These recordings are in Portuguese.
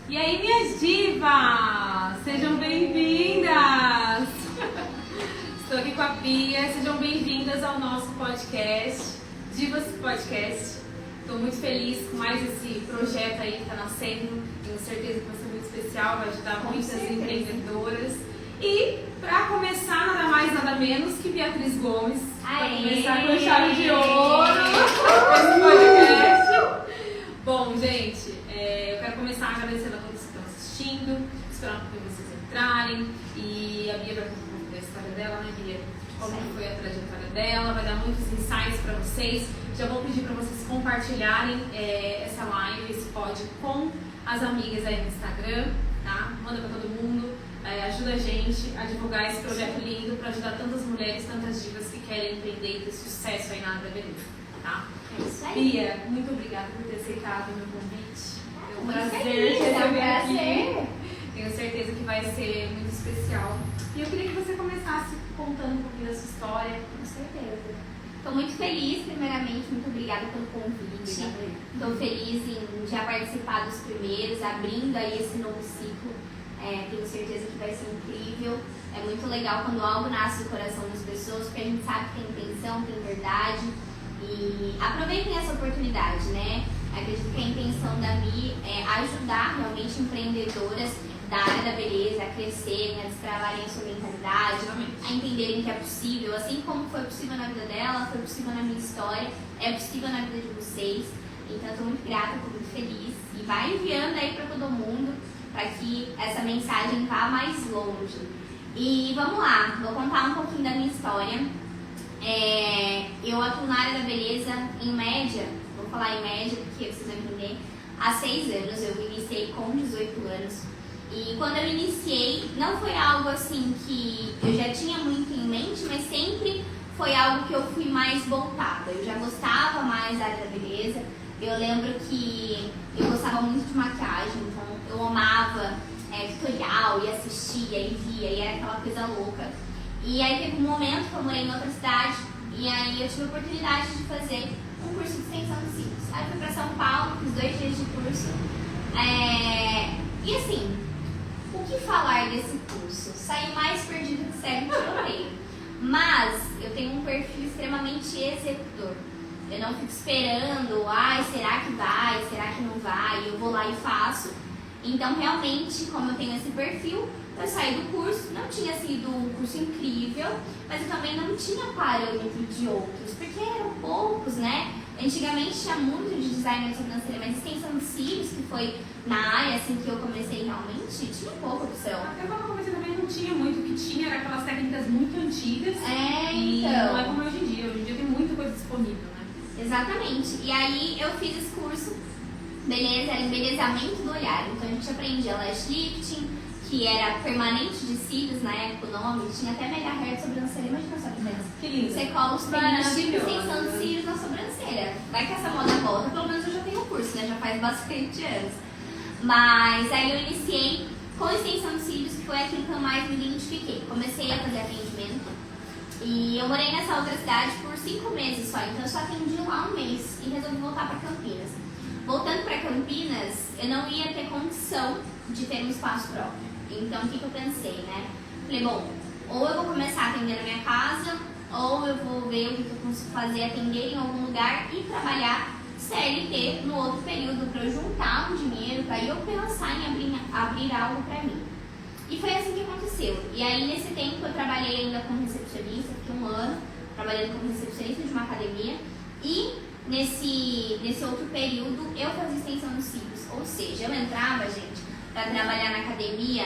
E aí, minhas divas, sejam bem-vindas! Estou aqui com a Pia, sejam bem-vindas ao nosso podcast, Divas Podcast. Estou muito feliz com mais esse projeto aí que está nascendo, tenho certeza que vai ser muito especial, vai ajudar muitas empreendedoras. E, para começar, nada mais, nada menos que Beatriz Gomes, para começar com chave de ouro esse podcast. Bom, gente, eu quero começar agradecendo a todos que estão assistindo, esperando que vocês entrarem. E a Bia vai contar um pouco da história dela, né, Bia? Como foi a trajetória dela, vai dar muitos insights para vocês. Já vou pedir para vocês compartilharem essa live, esse pod com as amigas aí no Instagram, tá? Manda para todo mundo, ajuda a gente a divulgar esse projeto lindo para ajudar tantas mulheres, tantas divas que querem empreender e ter sucesso aí na área da beleza, tá? É isso aí. Bia, muito obrigada por ter aceitado o meu convite. É um Muito prazer feliz, te receber prazer. aqui. Tenho certeza que vai ser muito especial. E eu queria que você começasse contando um pouquinho da sua história. Com certeza. Estou muito feliz, primeiramente, muito obrigada pelo convite. Estou feliz em já participar dos primeiros, abrindo aí esse novo ciclo. Tenho certeza que vai ser incrível. É muito legal quando algo nasce do coração das pessoas, porque a gente sabe que tem intenção, tem verdade. E aproveitem essa oportunidade, né? Acredito que a intenção da Mi é ajudar realmente empreendedoras da área da beleza a crescerem, a destravarem a sua mentalidade, a entenderem que é possível, assim como foi possível na vida dela, foi possível na minha história, é possível na vida de vocês. Então eu estou muito grata, estou muito feliz e vai enviando aí para todo mundo para que essa mensagem vá mais longe. E vamos lá, vou contar um pouquinho da minha história. Eu atuo na área da beleza em média, vou falar em média porque vocês vão entender, há 6 anos. Eu iniciei com 18 anos. E quando eu iniciei, não foi algo assim que eu já tinha muito em mente, mas sempre foi algo que eu fui mais voltada. Eu já gostava mais da área da beleza. Eu lembro que eu gostava muito de maquiagem, então eu amava tutorial e assistia e via, e era aquela coisa louca. E aí teve um momento que eu morei em outra cidade, e aí eu tive a oportunidade de fazer um curso de extensão de cílios. Aí fui pra São Paulo, fiz 2 dias de curso. E assim, o que falar desse curso? Saiu mais perdido que cego de tiroteio. Mas eu tenho um perfil extremamente executor. Eu não fico esperando, será que vai, será que não vai? Eu vou lá e faço. Então, realmente, como eu tenho esse perfil, eu saí do curso. Não tinha sido um curso incrível, mas eu também não tinha parâmetro de outros, porque eram poucos, né? Antigamente tinha muito de design de sobrancelha, mas extensão de cílios, que foi na área assim que eu comecei realmente, tinha pouca opção. Até quando eu comecei também não tinha muito, o que tinha era aquelas técnicas muito antigas. E Então. não é como hoje em dia tem muita coisa disponível, né? Exatamente. E aí eu fiz esse curso, beleza, era embelezamento do olhar. Então a gente aprendia lash lifting, que era permanente de cílios, na época o nome, tinha até mega hair de sobrancelha, imagina só que diferença. Que lindo. Você cola os pelinhos de extensão de cílios na sobrancelha. Vai que essa moda volta, pelo menos eu já tenho o curso, né? Já faz bastante anos. Mas aí eu iniciei com extensão de cílios, que foi aquilo que eu mais me identifiquei. Comecei a fazer atendimento e eu morei nessa outra cidade por 5 meses só, então eu só atendi lá 1 mês e resolvi voltar para Campinas. Voltando para Campinas, eu não ia ter condição de ter um espaço próprio. Então o que eu pensei, né? Falei, bom, ou eu vou começar a atender na minha casa, ou eu vou ver o que eu consigo fazer, atender em algum lugar e trabalhar CLT no outro período para eu juntar um dinheiro, para eu pensar em abrir algo para mim. E foi assim que aconteceu. E aí nesse tempo eu trabalhei ainda como recepcionista, fiquei 1 ano trabalhando como recepcionista de uma academia, e nesse outro período eu fazia extensão dos cílios. Ou seja, eu entrava, gente, para trabalhar na academia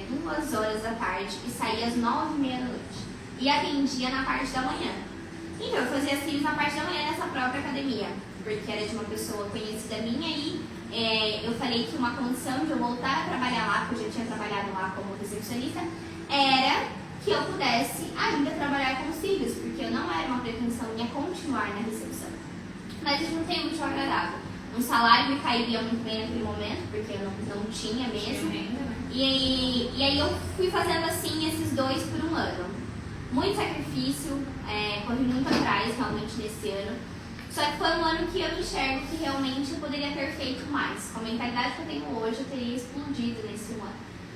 2 horas da tarde e saía às 9h30 da noite. E atendia na parte da manhã. Então eu fazia cílios na parte da manhã nessa própria academia, porque era de uma pessoa conhecida minha, e eu falei que uma condição de eu voltar a trabalhar lá, porque eu já tinha trabalhado lá como recepcionista, era que eu pudesse ainda trabalhar com cílios, porque eu não era uma pretensão minha continuar na recepção. Mas eu juntei muito agradável. Um salário me cairia muito bem naquele momento, porque eu não tinha mesmo. E aí eu fui fazendo assim esses 2 por 1 ano. Muito sacrifício, corri muito atrás realmente nesse ano. Só que foi um ano que eu enxergo que realmente eu poderia ter feito mais. Com a mentalidade que eu tenho hoje, eu teria explodido nesse ano.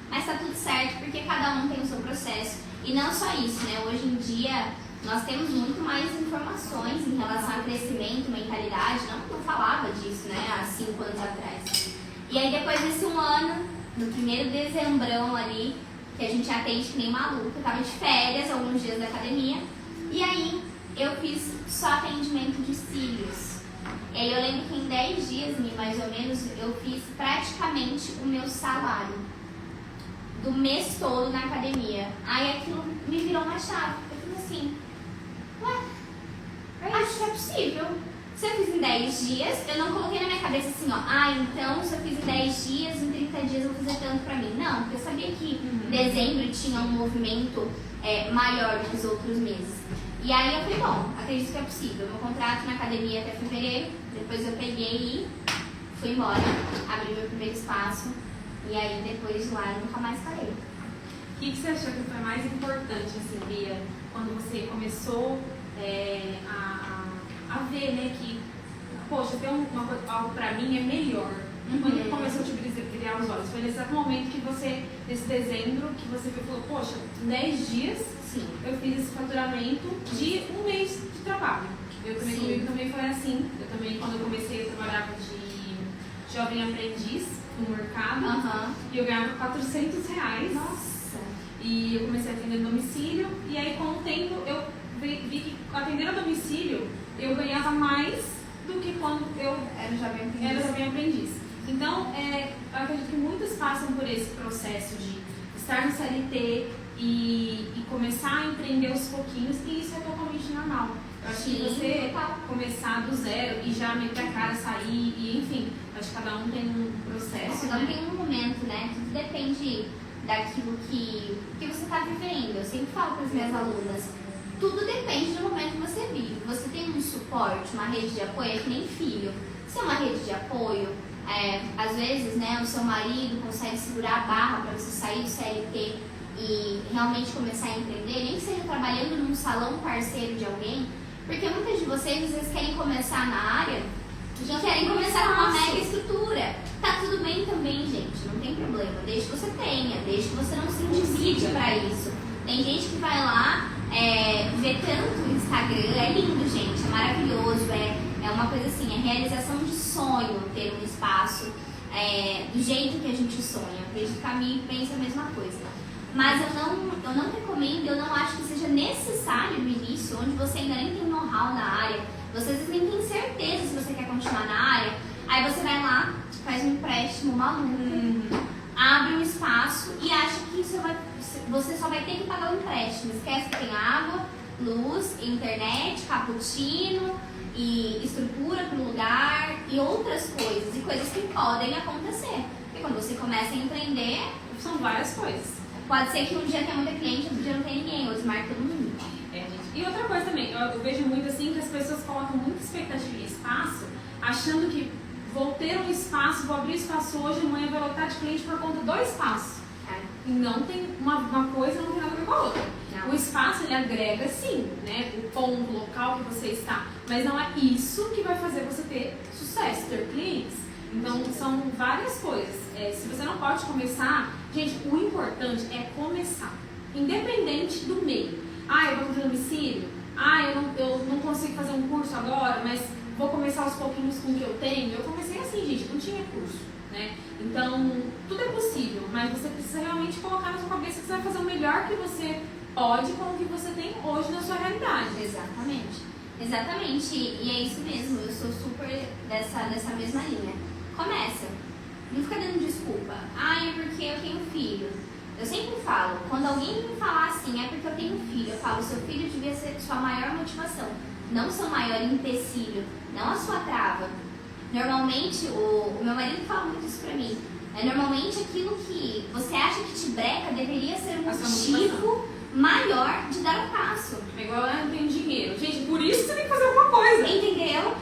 Mas tá tudo certo, porque cada um tem o seu processo. E não só isso, né? Hoje em dia, nós temos muito mais informações em relação a crescimento, mentalidade. Não falava disso, né? Há 5 anos atrás. E aí, depois desse um ano, no primeiro dezembrão ali, que a gente atende que nem maluco, eu tava de férias, alguns dias da academia. E aí, eu fiz só atendimento de cílios. E aí eu lembro que em 10 dias, mais ou menos, eu fiz praticamente o meu salário do mês todo na academia. Aí aquilo me virou uma chave. Eu falei assim, acho que é possível. Se eu fiz em 10 dias, eu não coloquei na minha cabeça assim, então se eu fiz em 10 dias, em 30 dias eu vou fazer tanto pra mim. Não, porque eu sabia que dezembro tinha um movimento maior do que os outros meses. E aí eu falei, bom, acredito que é possível. Meu contrato na academia até fevereiro, depois eu peguei e fui embora, abri meu primeiro espaço, e aí depois de lá eu nunca mais parei. O que você achou que foi mais importante, assim, Bia, quando você começou a ver, né, que, poxa, tem algo pra mim é melhor. Quando começou a te brilhar os olhos? Foi nesse momento que você, nesse dezembro, que você falou, poxa, em 10 dias Sim. eu fiz esse faturamento de um mês de trabalho. Eu também, comigo também foi assim. Eu também, quando eu comecei, eu trabalhava de jovem aprendiz no mercado. E eu ganhava R$400. Nossa! E eu comecei a atender no domicílio. E aí, com o tempo, eu vi que atendendo a domicílio, eu ganhava mais do que quando eu era jovem aprendiz. Então, eu acredito que muitos passam por esse processo de estar no CLT e começar a empreender aos pouquinhos, e isso é totalmente normal. Eu acho que você começar do zero e já meter a cara, sair, e enfim, acho que cada um tem um processo. Cada um tem um momento, né? Tudo depende daquilo que você está vivendo. Eu sempre falo para as minhas alunas, tudo depende do momento que você vive. Você tem um suporte, uma rede de apoio, é que nem filho. Se é uma rede de apoio, às vezes, né, o seu marido consegue segurar a barra para você sair do CLT e realmente começar a empreender, nem que seja trabalhando num salão parceiro de alguém, porque muitas de vocês às vezes querem começar na área e querem começar com uma mega estrutura. Tá tudo bem também, gente, não tem problema, desde que você tenha, desde que você não se intimide para isso. Tem gente que vai lá, vê tanto o Instagram, é lindo, gente, é maravilhoso, é uma coisa assim, é realização de sonho ter um espaço do jeito que a gente sonha. Eu acredito que a Camille pensa a mesma coisa. Mas eu não recomendo, eu não acho que seja necessário no início, onde você ainda nem tem know-how na área, você às vezes nem tem certeza se você quer continuar na área, aí você vai lá, faz um empréstimo maluco, abre um espaço e acha que você só vai ter que pagar o empréstimo. Esquece que tem água, luz, internet, cappuccino e estrutura para o lugar e outras coisas, e coisas que podem acontecer. Porque quando você começa a empreender, são várias coisas. Pode ser que um dia tenha muita cliente, outro dia não tem ninguém, outro marca todo mundo. Gente. E outra coisa também, eu vejo muito assim que as pessoas colocam muita expectativa em espaço, achando que vou ter um espaço, vou abrir espaço hoje, amanhã vai lotar de cliente por conta do espaço. E não tem uma coisa, não tem nada a ver com a outra. Não. O espaço, ele agrega sim, né, o ponto, o local que você está, mas não é isso que vai fazer você ter sucesso, ter clientes. Então, são várias coisas. Se você não pode começar, gente, o importante é começar. Independente do meio. Eu vou fazer domicílio. Eu não consigo fazer um curso agora, mas vou começar aos pouquinhos com o que eu tenho. Eu comecei assim, gente, não tinha curso, né? Então, tudo é possível, mas você precisa realmente colocar na sua cabeça que você vai fazer o melhor que você pode com o que você tem hoje na sua realidade. Exatamente. E é isso mesmo, eu sou super dessa mesma linha. Começa. Não fica dando desculpa. É porque eu tenho filho. Eu sempre falo, quando alguém me falar assim, é porque eu tenho filho, eu falo, seu filho devia ser sua maior motivação, não seu maior empecilho, não a sua trava. Normalmente, o meu marido fala muito isso pra mim, normalmente aquilo que você acha que te breca deveria ser um motivo maior de dar o passo. É igual eu não tenho dinheiro. Gente, por isso você tem que fazer alguma coisa. Entendeu?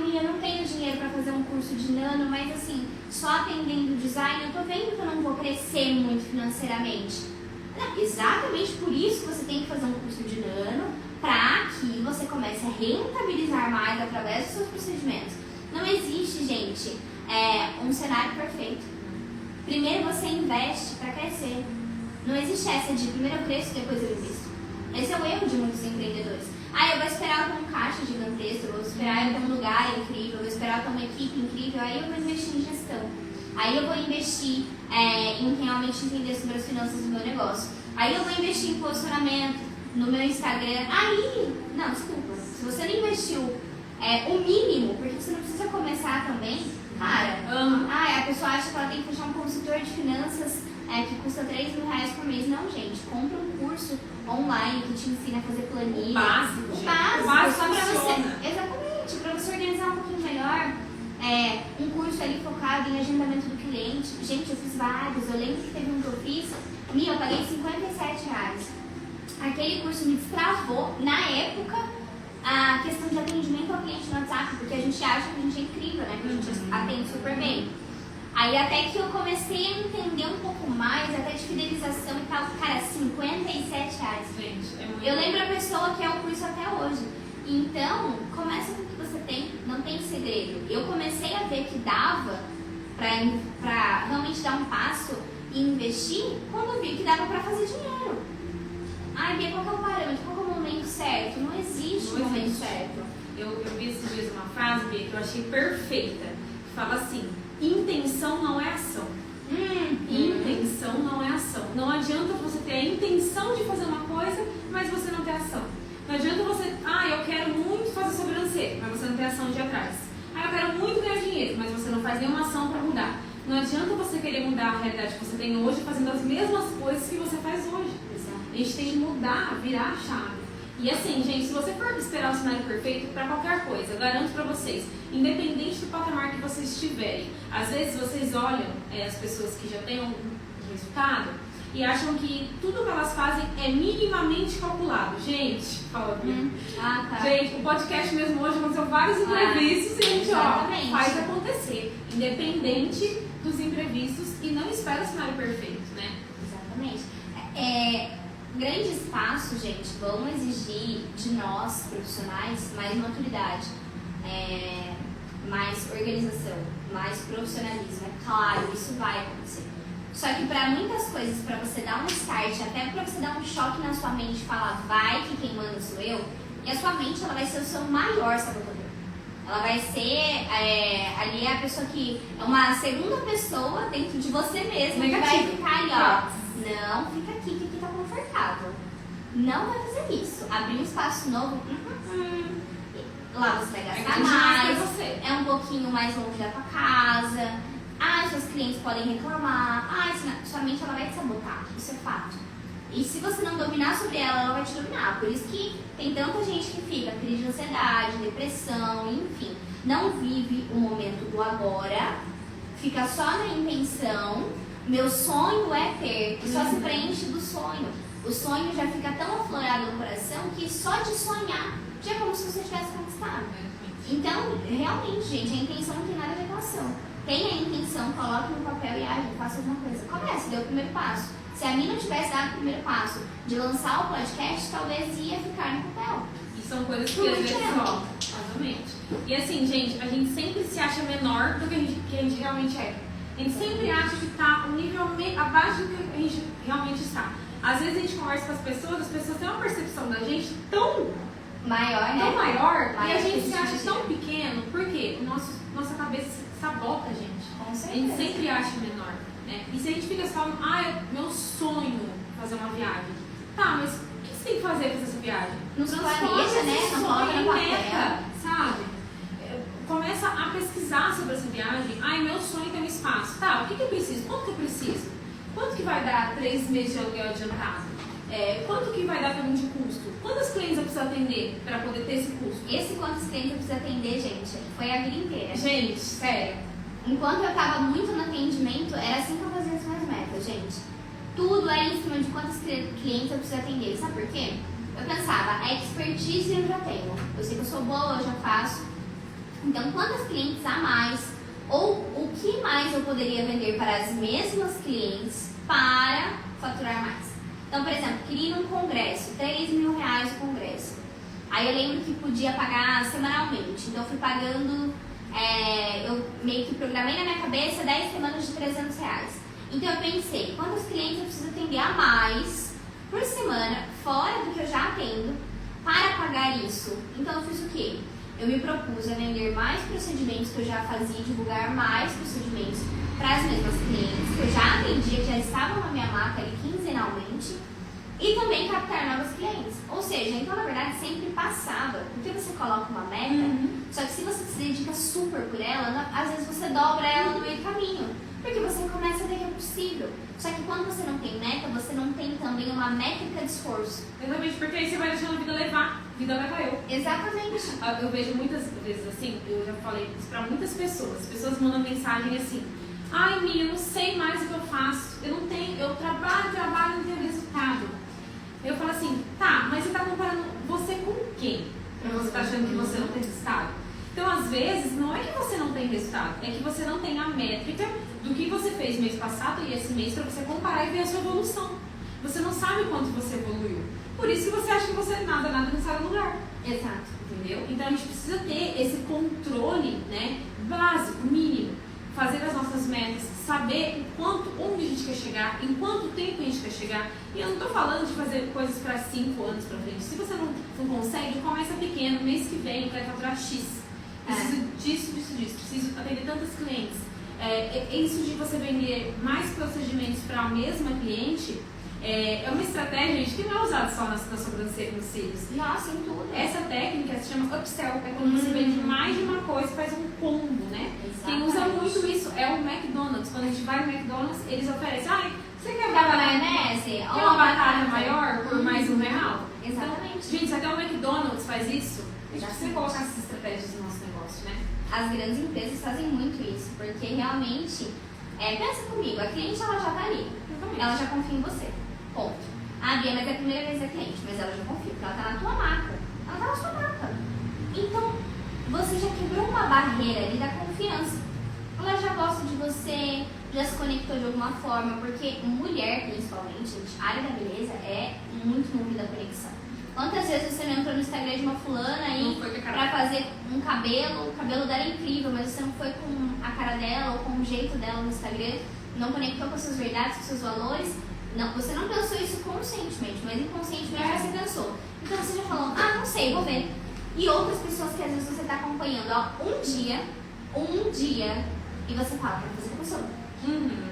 Mia, eu não tenho dinheiro pra fazer um curso de nano, mas assim, só atendendo design, eu tô vendo que eu não vou crescer muito financeiramente. Exatamente por isso que você tem que fazer um curso de nano, para que você comece a rentabilizar mais através dos seus procedimentos. Não existe, gente, um cenário perfeito. Primeiro você investe para crescer. Não existe essa de primeiro eu cresço, depois eu invisto. Esse é o erro de muitos empreendedores. Eu vou esperar eu ter um caixa gigantesco, eu vou esperar eu ter um lugar incrível, eu vou esperar eu ter uma equipe incrível, aí eu vou investir em gestão. Aí eu vou investir em realmente entender sobre as finanças do meu negócio. Aí eu vou investir em posicionamento no meu Instagram. Não, desculpa. Se você não investiu o mínimo, porque você não precisa começar também, cara. A pessoa acha que ela tem que fechar um consultor de finanças que custa R$3.000 por mês. Não, gente. Compra um curso online que te ensina a fazer planilha. O básico, só pra você. Exatamente. Pra você organizar um pouquinho melhor. Um curso ali focado em agendamento do cliente. Gente, eu fiz vários. Eu lembro que teve um que eu fiz. Eu paguei R$57. Aquele curso me destravou, na época, a questão de atendimento ao cliente no WhatsApp, porque a gente acha que a gente é incrível, né? Que a gente atende super bem. Aí até que eu comecei a entender um pouco mais, até de fidelização e tal, cara, R$57. Gente, eu lembro a pessoa que é o curso até hoje. Então, começa com o que você tem, não tem segredo. Eu comecei a ver que dava pra realmente dar um passo e investir quando eu vi que dava pra fazer dinheiro. Bia, qual que é o parâmetro? Qual que é o momento certo? Não existe momento certo. Eu vi esses dias uma frase, Bia, que eu achei perfeita, que fala assim: intenção não é ação. Intenção não é ação. Não adianta você ter a intenção de fazer uma coisa, mas você não ter ação. Não adianta você, eu quero muito fazer sobrancelha, mas você não tem ação de ir atrás. Eu quero muito ganhar dinheiro, mas você não faz nenhuma ação para mudar. Não adianta você querer mudar a realidade que você tem hoje fazendo as mesmas coisas que você faz hoje. A gente tem que mudar, virar a chave. E assim, gente, se você for esperar o cenário perfeito para qualquer coisa, eu garanto para vocês, independente do patamar que vocês estiverem, às vezes vocês olham as pessoas que já têm um resultado e acham que tudo que elas fazem é minimamente calculado. Gente, gente, o podcast mesmo hoje aconteceu vários imprevistos e a gente faz acontecer, independente dos imprevistos, e não espera o cenário perfeito, né? Exatamente. Grandes passos, gente, vão exigir de nós, profissionais, mais maturidade, mais organização, mais profissionalismo. É claro, isso vai acontecer. Só que para muitas coisas, para você dar um start, até para você dar um choque na sua mente e falar, vai que quem manda sou eu, e a sua mente ela vai ser o seu maior sabotador. Ela vai ser ali a pessoa que é uma segunda pessoa dentro de você mesmo, que vai ficar ali, não, fica aqui, que aqui tá confortável. Não vai fazer isso. Abrir um espaço novo, lá você vai gastar mais, é um pouquinho mais longe da tua casa. Seus clientes podem reclamar. Sua mente ela vai te sabotar, isso é fato. E se você não dominar sobre ela, ela vai te dominar. Por isso que tem tanta gente que fica crise de ansiedade, depressão, enfim. Não vive o momento do agora, fica só na intenção. Meu sonho é ter, e só se preenche do sonho. O sonho já fica tão aflorado no coração que só de sonhar já é como se você tivesse conquistado. Então, realmente, gente, a intenção não tem nada a ver com a ação. Tenha a intenção, coloque no papel e age, faça alguma coisa. Comece, dê o primeiro passo. Se a mim não tivesse dado o primeiro passo de lançar o podcast, talvez ia ficar no papel. E são coisas que às vezes exatamente. E assim, gente, a gente sempre se acha menor do que a gente realmente é. A gente sempre acha que está um nível abaixo do que a gente realmente está. Às vezes a gente conversa com as pessoas têm uma percepção da gente tão maior, né? Tão maior e a gente se acha tão pequeno, porque nossa cabeça sabota a gente. Com certeza. A gente sempre acha menor, né? E se a gente fica falando, é meu sonho fazer uma viagem. Tá, mas o que você tem que fazer pra fazer essa viagem? Nos planeja, né? Não coloca no papel, sabe? Começa a pesquisar sobre essa viagem. Meu sonho tem um espaço. Tá, o que eu preciso? Quanto que eu preciso? Quanto que vai dar 3 meses de aluguel adiantado? Quanto que vai dar para mim de custo? Quantos clientes eu preciso atender para poder ter esse custo? Esse quantos clientes eu preciso atender, gente, foi a vida inteira. Gente, sério. Enquanto eu tava muito no atendimento, era assim que eu fazia as minhas metas, gente. Tudo era em cima de quantos clientes eu preciso atender. Sabe por quê? Eu pensava, a expertise eu já tenho. Eu sei que eu sou boa, eu já faço. Então, quantos clientes a mais? Ou o que mais eu poderia vender para as mesmas clientes para faturar mais? Então, por exemplo, queria ir num congresso, R$3.000 o congresso. Aí eu lembro que podia pagar semanalmente. Então eu fui pagando, eu meio que programei na minha cabeça 10 semanas de R$300. Então eu pensei, quantos clientes eu preciso atender a mais por semana, fora do que eu já atendo, para pagar isso? Então eu fiz o quê? Eu me propus a vender mais procedimentos que eu já fazia, divulgar mais procedimentos para as mesmas clientes, que eu já atendia, que já estavam na minha marca ali quinzenalmente, e também captar novos clientes. Ou seja, então na verdade sempre passava, porque você coloca uma meta, só que se você se dedica super por ela, às vezes você dobra ela no meio do caminho, porque você começa a ver que é possível. Só que quando você não tem meta, você não tem também uma métrica de esforço. Exatamente, porque aí você vai deixando a vida levar, a vida leva eu. Exatamente. Eu vejo muitas vezes assim, eu já falei isso pra muitas pessoas, mandam mensagem assim: ai, Mia, eu não sei mais o que eu faço, eu trabalho, não tenho resultado. Eu falo assim, tá, mas você tá comparando você com quem? Pra você tá achando que você não tem resultado? Então, às vezes, não é que você não tem resultado, é que você não tem a métrica do que você fez mês passado e esse mês pra você comparar e ver a sua evolução. Você não sabe quanto você evoluiu. Por isso que você acha que você nada não sai do lugar. Exato. Entendeu? Então, a gente precisa ter esse controle, né, básico, mínimo. Fazer as nossas metas, saber onde a gente quer chegar, em quanto tempo a gente quer chegar. E eu não estou falando de fazer coisas para 5 anos para frente. Se você não consegue, começa pequeno, mês que vem, vai faturar X. Preciso disso. Preciso atender tantos clientes. Isso de você vender mais procedimentos para a mesma cliente é uma estratégia, gente, que não é usada só na sobrancelha e nos cílios. Nossa, em tudo. Essa técnica se chama upsell, é quando você vende mais de uma coisa e faz um combo, né? Exatamente. Quem usa muito isso é o McDonald's. Quando a gente vai no McDonald's, eles oferecem, ai, você quer Quer maionese? Quer uma batata maior por mais R$1? Exatamente. Então, gente, até o McDonald's faz isso. A gente precisa colocar essas estratégias no nosso negócio, né? As grandes empresas fazem muito isso, porque realmente, pensa comigo, a cliente ela já tá ali, ela já confia em você, ponto. Ah, Bia, mas é a primeira vez da cliente, mas ela já confia, porque ela tá na tua marca, ela tá na sua marca. Então, você já quebrou uma barreira ali da confiança. Ela já gosta de você, já se conectou de alguma forma, porque mulher, principalmente, gente, a área da beleza é muito no da conexão. Quantas vezes você não entrou no Instagram de uma fulana aí pra fazer um cabelo, o cabelo dela é incrível, mas você não foi com a cara dela ou com o jeito dela no Instagram, não conectou com as suas verdades, com os seus valores. Não, você não pensou isso conscientemente, mas inconscientemente você pensou. Então você já falou, não sei, vou ver. E outras pessoas que às vezes você tá acompanhando, um dia, e você fala, quero fazer com a pessoa.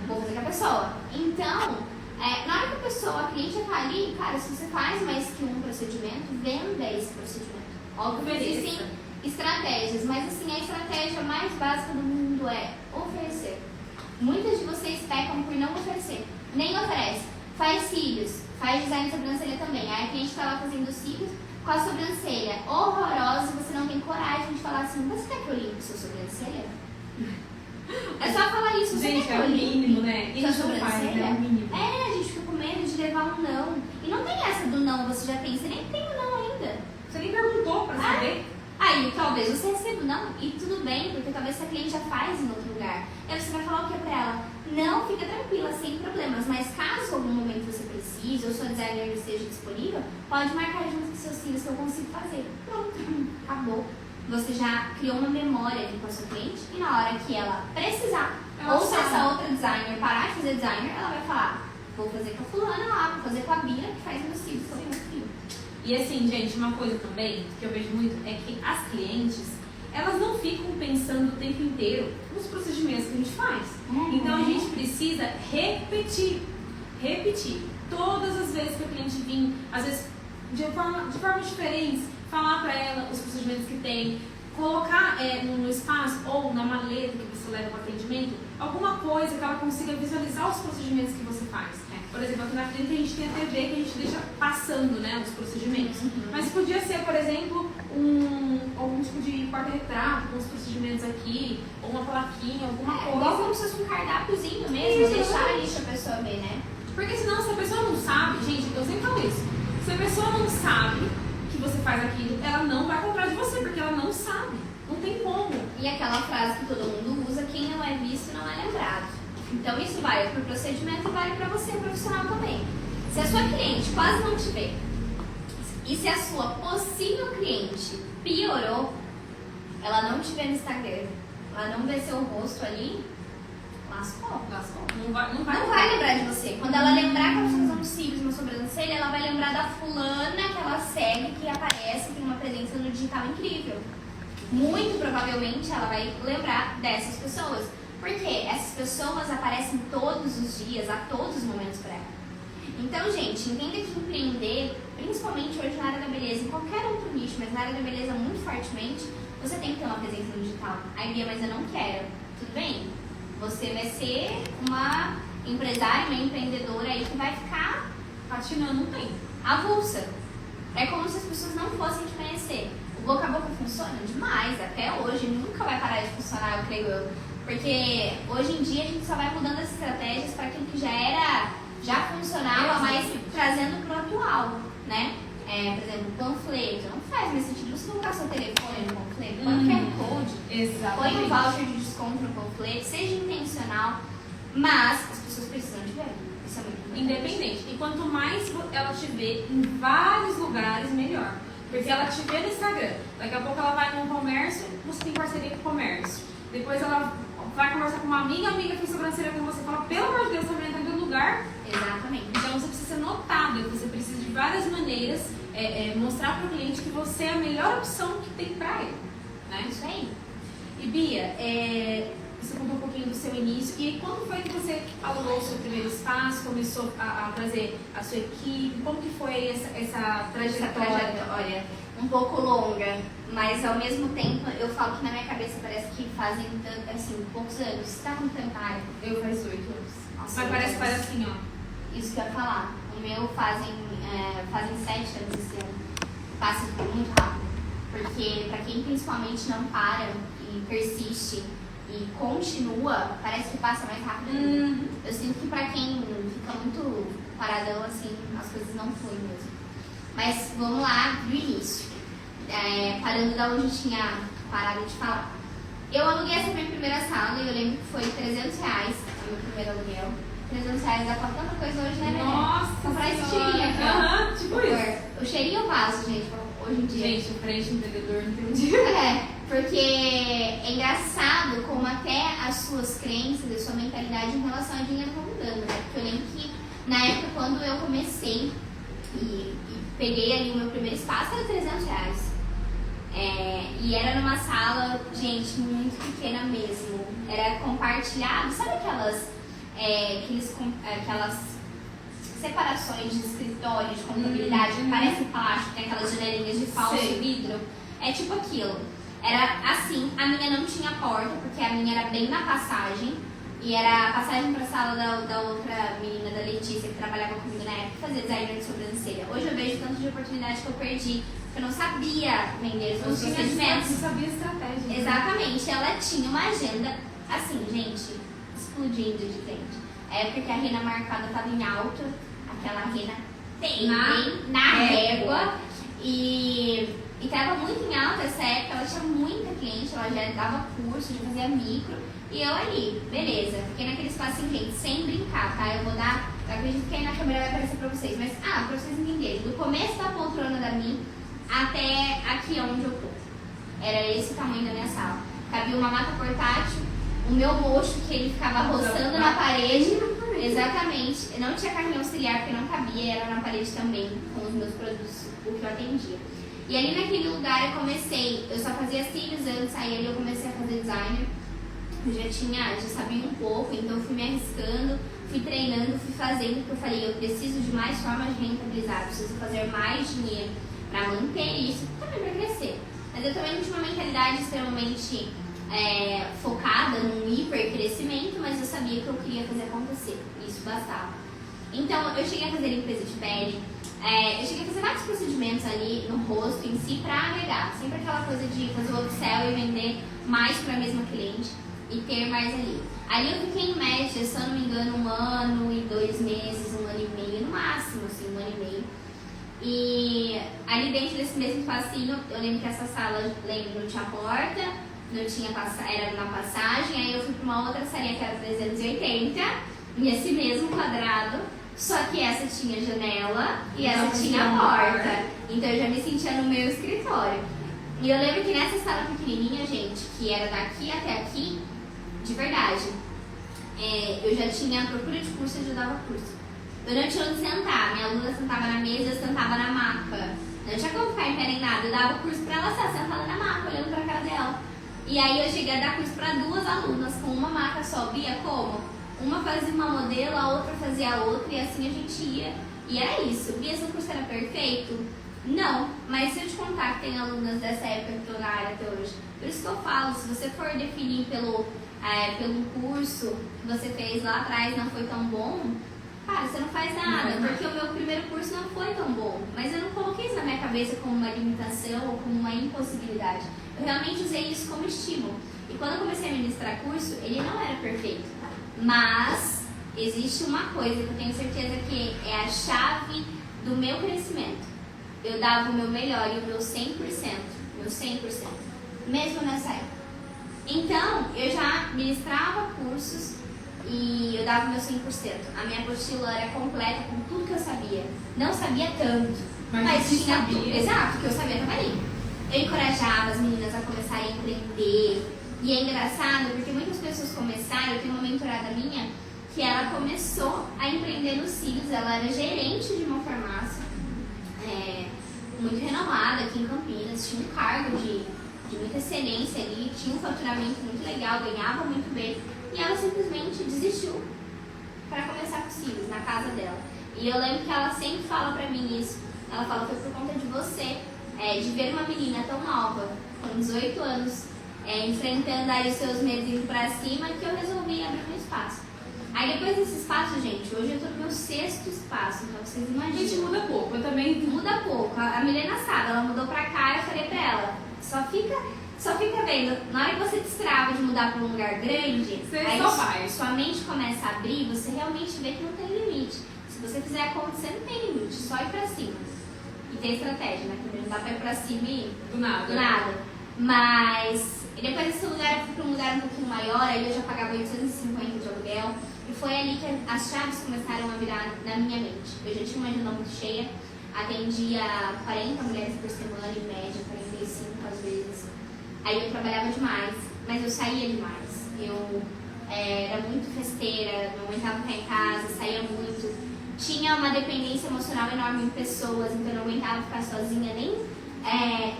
Vou fazer com a pessoa. Então, na hora que a cliente já tá ali, cara, se você faz mais que um procedimento, venda esse procedimento. Óbvio que existem estratégias, mas assim, a estratégia mais básica do mundo é oferecer. Muitas de vocês pecam por não oferecer. Nem oferece. Faz cílios, faz design de sobrancelha também. Aí a cliente tá lá fazendo cílios com a sobrancelha horrorosa e você não tem coragem de falar assim, você quer que eu limpe sua sobrancelha? É só falar isso, você gente, quer que eu limpe? Mínimo, né? Sua sobrancelha? É o mínimo. A gente fica com medo de levar um não. E não tem essa do não, você já tem, você nem tem o não ainda. Você nem perguntou pra saber. Aí talvez você receba o não, e tudo bem, porque talvez essa cliente já faz em outro lugar. Aí você vai falar o que pra ela? Não, fica tranquila, sem problemas. Mas caso algum momento você precise, ou sua designer esteja disponível, pode marcar junto com seus cílios que eu consigo fazer. Pronto, acabou. Você já criou uma memória ali com a sua cliente, e na hora que ela precisar, ou se essa outra designer parar de fazer designer, ela vai falar, vou fazer com a fulana lá, vou fazer com a Bia, que faz meus cílios, que eu tenho muito fio. E assim, gente, uma coisa também que eu vejo muito é que as clientes, elas não ficam pensando o tempo inteiro nos procedimentos que a gente faz. Então a gente precisa repetir. Todas as vezes que a cliente vir, às vezes de formas diferentes, falar para ela os procedimentos que tem, colocar no espaço ou na maleta que você leva para o atendimento, alguma coisa que ela consiga visualizar os procedimentos que você faz. Por exemplo, aqui na frente a gente tem a TV que a gente deixa passando, né, os procedimentos. Mas podia ser, por exemplo, algum tipo de porta-retrato com os procedimentos aqui, ou uma plaquinha, alguma coisa. Igual como se fosse um cardápiozinho mesmo, Isso, deixar ali pra pessoa ver, né? Porque senão, se a pessoa não sabe, gente, eu sempre falo isso, se a pessoa não sabe que você faz aquilo, ela não vai comprar de você, porque ela não sabe. Não tem como. E aquela frase que todo mundo usa, quem não é visto não é lembrado. Então isso vale para o procedimento e vale para você, profissional também. Se a sua cliente quase não te vê, E se a sua possível cliente piorou, ela não te vê no Instagram, ela não vê seu rosto ali, lascou. Não vai lembrar de você. Quando ela lembrar que ela está fazendo cílios, uma sobrancelha, ela vai lembrar da fulana que ela segue, que aparece, tem uma presença no digital incrível. Muito provavelmente ela vai lembrar dessas pessoas. Porque essas pessoas aparecem todos os dias, a todos os momentos para ela. Então, gente, entenda que empreender, principalmente hoje na área da beleza, em qualquer outro nicho, mas na área da beleza muito fortemente, você tem que ter uma presença no digital. Ai, Bia, mas eu não quero. Tudo bem? Você vai ser uma empresária, uma empreendedora aí que vai ficar patinando um tempo. Avulsa. É como se as pessoas não fossem te conhecer. O boca a boca funciona demais, até hoje, nunca vai parar de funcionar, eu creio eu. Porque hoje em dia a gente só vai mudando as estratégias para aquilo que já funcionava, mas trazendo para o atual, né? Por exemplo, panfleto. Não faz mais sentido você colocar seu telefone no panfleto. Põe o QR Code. Exatamente. Põe um voucher de desconto no panfleto. Seja intencional, mas as pessoas precisam te ver. Isso é muito importante. Independente. E quanto mais ela te vê em vários lugares, melhor. Porque ela te vê no Instagram. Daqui a pouco ela vai num comércio, você tem parceria com o comércio. Depois ela vai conversar com uma amiga fez sobrancelha com você, fala, pelo amor de Deus, também tá em todo lugar. Exatamente. Então você precisa ser notado, você precisa de várias maneiras mostrar para o cliente que você é a melhor opção que tem para ele. Né? Isso aí. E Bia, você contou um pouquinho do seu início. E quando foi que você alugou o seu primeiro espaço, começou a trazer a sua equipe? Como que foi essa trajetória? Olha, um pouco longa, mas ao mesmo tempo eu falo que na minha cabeça parece que fazem assim, poucos anos. Você tá com tanta área? Eu faz 8 anos. Nossa, Mas parece assim, ó. Isso que eu ia falar. O meu fazem 7 anos esse ano. Passa muito rápido. Porque pra quem principalmente não para e persiste e continua, parece que passa mais rápido. Eu sinto que pra quem fica muito paradão assim, as coisas não fluem mesmo. Mas vamos lá do início. Parando da onde eu tinha parado de falar. Eu aluguei essa minha primeira sala e eu lembro que foi R$300 o meu primeiro aluguel. R$300 dá pra tanta coisa hoje, né, Nossa! Comprar esse cheirinho aqui, ó. Tipo isso. O cheirinho eu passo, gente, hoje em dia. Gente, o frente empreendedor não entendi. Porque é engraçado como até as suas crenças, a sua mentalidade em relação a dinheiro vão mudando, né? Porque eu lembro que na época quando eu comecei e peguei ali o meu primeiro espaço, era R$300. E era numa sala, gente, muito pequena mesmo. Era compartilhado, sabe aquelas separações de escritório, de contabilidade, que parecem plástico, tem aquelas janelinhas de falso vidro? É tipo aquilo. Era assim, a minha não tinha porta, porque a minha era bem na passagem. E era a passagem pra sala da outra menina, da Letícia, que trabalhava comigo na época, fazer designer de sobrancelha. Hoje eu vejo tanto de oportunidade que eu perdi, porque eu não sabia vender os meus procedimentos. Não sabia estratégia. Exatamente, ela tinha uma agenda, assim, gente, explodindo de cliente. É porque a rena marcada estava em alta, aquela rena bem na régua. E estava muito em alta essa época, ela tinha muita cliente, ela já dava curso, já fazia micro. E eu ali, beleza, fiquei naquele espacinho, gente, sem brincar, tá? Eu acredito que aí na câmera vai aparecer pra vocês, mas, pra vocês entenderem, do começo da poltrona da minha até aqui onde eu tô. Era esse o tamanho da minha sala. Cabia uma mata portátil, o meu mocho que ele ficava roçando na parede. Exatamente. Não tinha carrinho auxiliar porque não cabia, era na parede também, com os meus produtos, o que eu atendia. E ali naquele lugar eu só fazia cílios antes, aí ali eu comecei a fazer designer. Eu já sabia um pouco, então eu fui me arriscando, fui treinando, fui fazendo, porque eu falei, eu preciso de mais formas de rentabilizar, preciso fazer mais dinheiro para manter isso, também para crescer. Mas eu também não tinha uma mentalidade extremamente focada num hipercrescimento, mas eu sabia que eu queria fazer acontecer, isso bastava. Então eu cheguei a fazer limpeza de pele, eu cheguei a fazer vários procedimentos ali no rosto em si para agregar, sempre aquela coisa de fazer o upsell e vender mais para a mesma cliente e ter mais ali. Ali eu fiquei em média, se eu não me engano, 1 ano e 2 meses, 1 ano e meio, no máximo, assim, 1 ano e meio. E ali dentro desse mesmo espacinho, eu lembro que essa sala, não tinha porta, não tinha era na passagem, aí eu fui para uma outra salinha que era 380, nesse mesmo quadrado, Só que essa tinha janela e essa tinha porta. Então eu já me sentia no meu escritório. E eu lembro que nessa sala pequenininha, gente, que era daqui até aqui, de verdade, eu já tinha procura de curso e eu dava curso. Eu não tinha onde sentar. Minha aluna sentava na mesa, eu sentava na maca. Não tinha como ficar em pé nem nada. Eu dava curso pra ela sentada na maca, olhando pra cara dela. E aí eu cheguei a dar curso pra 2 alunas com uma maca só. Via como? Uma fazia uma modelo, a outra fazia a outra e assim a gente ia. E era isso. Via se o curso era perfeito? Não. Mas se eu te contar que tem alunas dessa época que estão na área até hoje. Por isso que eu falo, se você for definir pelo curso que você fez lá atrás não foi tão bom, cara, você não faz nada, porque o meu primeiro curso não foi tão bom, mas eu não coloquei isso na minha cabeça como uma limitação ou como uma impossibilidade. Eu realmente usei isso como estímulo. E quando eu comecei a ministrar curso, ele não era perfeito, mas existe uma coisa que eu tenho certeza que é a chave do meu crescimento. Eu dava o meu melhor e o meu 100%, mesmo nessa época. Então, eu já ministrava cursos e eu dava o meu 100%. A minha apostila era completa com tudo que eu sabia. Não sabia tanto, mas tinha tudo. Exato, que eu sabia estava ali. Eu encorajava as meninas a começarem a empreender. E é engraçado porque muitas pessoas começaram. Eu tenho uma mentorada minha que ela começou a empreender nos cílios. Ela era gerente de uma farmácia muito renomada aqui em Campinas. Tinha um cargo de muita excelência ali, tinha um faturamento muito legal, ganhava muito bem. E ela simplesmente desistiu para começar com cílios na casa dela. E eu lembro que ela sempre fala pra mim isso. Ela fala que foi por conta de você, de ver uma menina tão nova, com 18 anos, enfrentando aí os seus medos indo pra cima, que eu resolvi abrir um espaço. Aí depois desse espaço, gente, hoje eu tô no meu 6º espaço, então vocês imaginam. A gente muda pouco, eu também. Muda pouco. A Milena sabe, ela mudou pra cá e eu falei pra ela, só fica vendo, na hora que você destrava de mudar para um lugar grande, aí só vai. Sua mente começa a abrir, você realmente vê que não tem limite. Se você fizer acontecer, não tem limite, só ir pra cima. E tem estratégia, né? Também não dá pra ir pra cima e do nada. Mas depois desse lugar eu fui pra um lugar um pouquinho maior, aí eu já pagava 850 de aluguel. E foi ali que as chaves começaram a virar na minha mente. Eu já tinha uma agenda muito cheia, atendia 40 mulheres por semana, em média, 45 às vezes. Aí eu trabalhava demais, mas eu saía demais. Eu era muito festeira, não aguentava ficar em casa, saía muito. Tinha uma dependência emocional enorme em pessoas, então eu não aguentava ficar sozinha,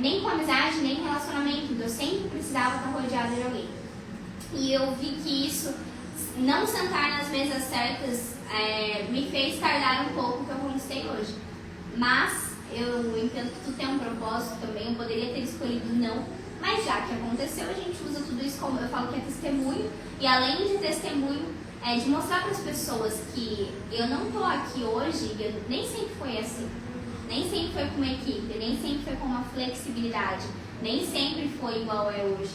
nem com amizade, nem em relacionamento. Eu sempre precisava estar rodeada de alguém. E eu vi que isso, não sentar nas mesas certas, me fez tardar um pouco o que eu conquistei hoje. Mas eu entendo que tudo tem um propósito também, eu poderia ter escolhido não. Mas já que aconteceu, a gente usa tudo isso como, eu falo que é testemunho. E além de testemunho, de mostrar para as pessoas que eu não tô aqui hoje, nem sempre foi assim. Nem sempre foi com uma equipe, nem sempre foi com uma flexibilidade. Nem sempre foi igual é hoje.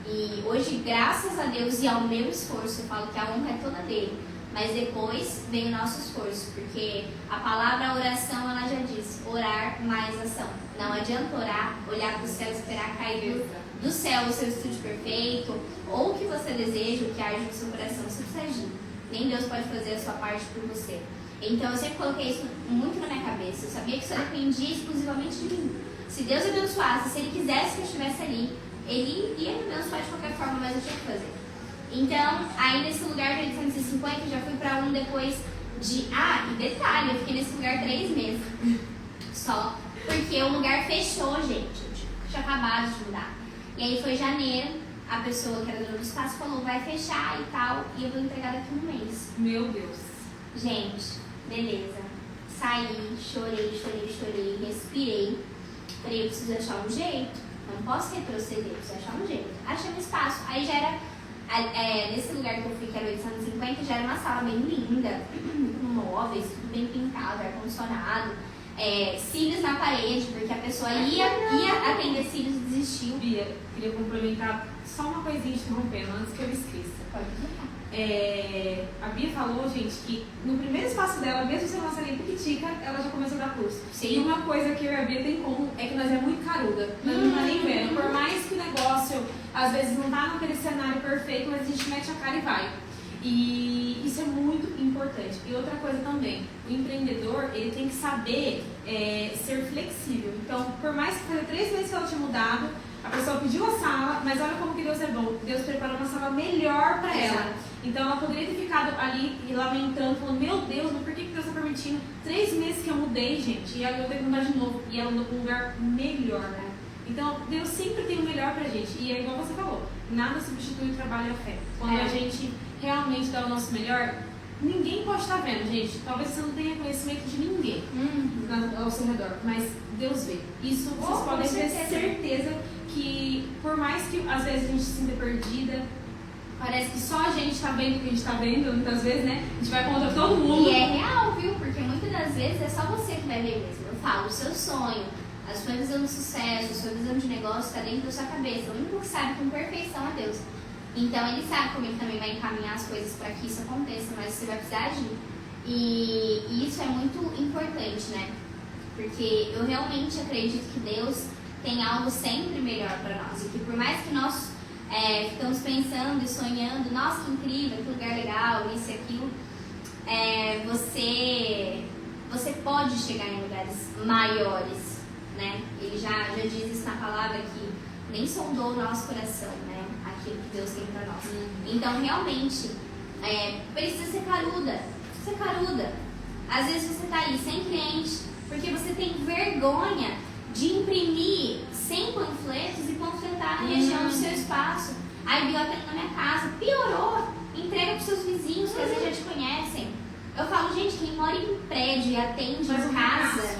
E hoje, graças a Deus e ao meu esforço, eu falo que a honra é toda dele. Mas depois vem o nosso esforço, porque a palavra oração, ela já diz, orar mais ação. Não adianta orar, olhar para o céu e esperar cair do céu o seu estúdio perfeito, ou o que você deseja, o que arde no seu coração, você precisa agir. Nem Deus pode fazer a sua parte por você. Então eu sempre coloquei isso muito na minha cabeça. Eu sabia que isso dependia exclusivamente de mim. Se Deus abençoasse, se Ele quisesse que eu estivesse ali, Ele ia me abençoar de qualquer forma, mas eu tinha que fazer. Então, aí nesse lugar de 850, eu já fui pra um depois de... e detalhe, eu fiquei nesse lugar 3 meses. Só. Porque o lugar fechou, gente. Eu tinha acabado de mudar. E aí foi janeiro, a pessoa que era dona do espaço falou, vai fechar e tal, e eu vou entregar daqui a 1 mês. Meu Deus. Gente, beleza. Saí, chorei, respirei. Falei, eu preciso achar um jeito. Não posso retroceder, preciso achar um jeito. Achei um espaço. Aí já era... nesse lugar que eu fui, que era 850, já era uma sala bem linda, com móveis, tudo bem pintado, ar-condicionado, cílios na parede, porque a pessoa ia atender cílios e desistiu. Bia, queria complementar só uma coisinha interrompendo, antes que eu me esqueça. Pode explicar. A Bia falou, gente, que no primeiro espaço dela, mesmo sendo uma salinha pequitica, ela já começou a dar curso. Sim. E uma coisa que eu e a Bia tem em comum é que nós é muito caruda. Nós não tá nem vendo. Por mais que o negócio, às vezes, não tá naquele cenário perfeito, mas a gente mete a cara e vai. E isso é muito importante. E outra coisa também, o empreendedor, ele tem que saber ser flexível. Então, por mais que fazer 3 meses que ela tinha mudado, a pessoa pediu a sala, mas olha como que Deus é bom. Deus preparou uma sala melhor para ela. Então, ela poderia ter ficado ali e lamentando, falando, meu Deus, mas por que Deus está permitindo 3 meses que eu mudei, gente? E agora eu tenho que mudar de novo. E ela mudou para um lugar melhor, né? Então, Deus sempre tem o melhor pra gente. E é igual você falou, nada substitui o trabalho e a fé. Quando a gente realmente dá o nosso melhor, ninguém pode estar vendo, gente. Talvez você não tenha conhecimento de ninguém ao seu redor, mas Deus vê. Isso vocês podem ter certeza que, por mais que às vezes a gente se sinta perdida, parece que só a gente está vendo o que a gente está vendo, muitas vezes, né? A gente vai contra todo mundo. E é real, viu? Porque muitas das vezes é só você que vai ver mesmo. Eu falo, o seu sonho, a sua visão de sucesso, a sua visão de negócio está dentro da sua cabeça. O único que sabe com perfeição é Deus. Então ele sabe como ele também vai encaminhar as coisas para que isso aconteça, mas você vai precisar agir. E isso é muito importante, né? Porque eu realmente acredito que Deus tem algo sempre melhor para nós. E que por mais que nós ficamos pensando e sonhando, nossa, que incrível, que lugar legal, isso e aquilo, você pode chegar em lugares maiores, né? Ele já diz isso na palavra que nem sondou o nosso coração, né? Aquilo que Deus tem para nós. Então, realmente, precisa ser caruda. Precisa ser caruda. Às vezes você tá aí sem cliente, porque você tem vergonha de imprimir 100 panfletos e panfletar na região do seu espaço. A biblioteca na minha casa piorou. Entrega para seus vizinhos que às vezes já te conhecem. Eu falo, gente, quem mora em prédio e atende em casa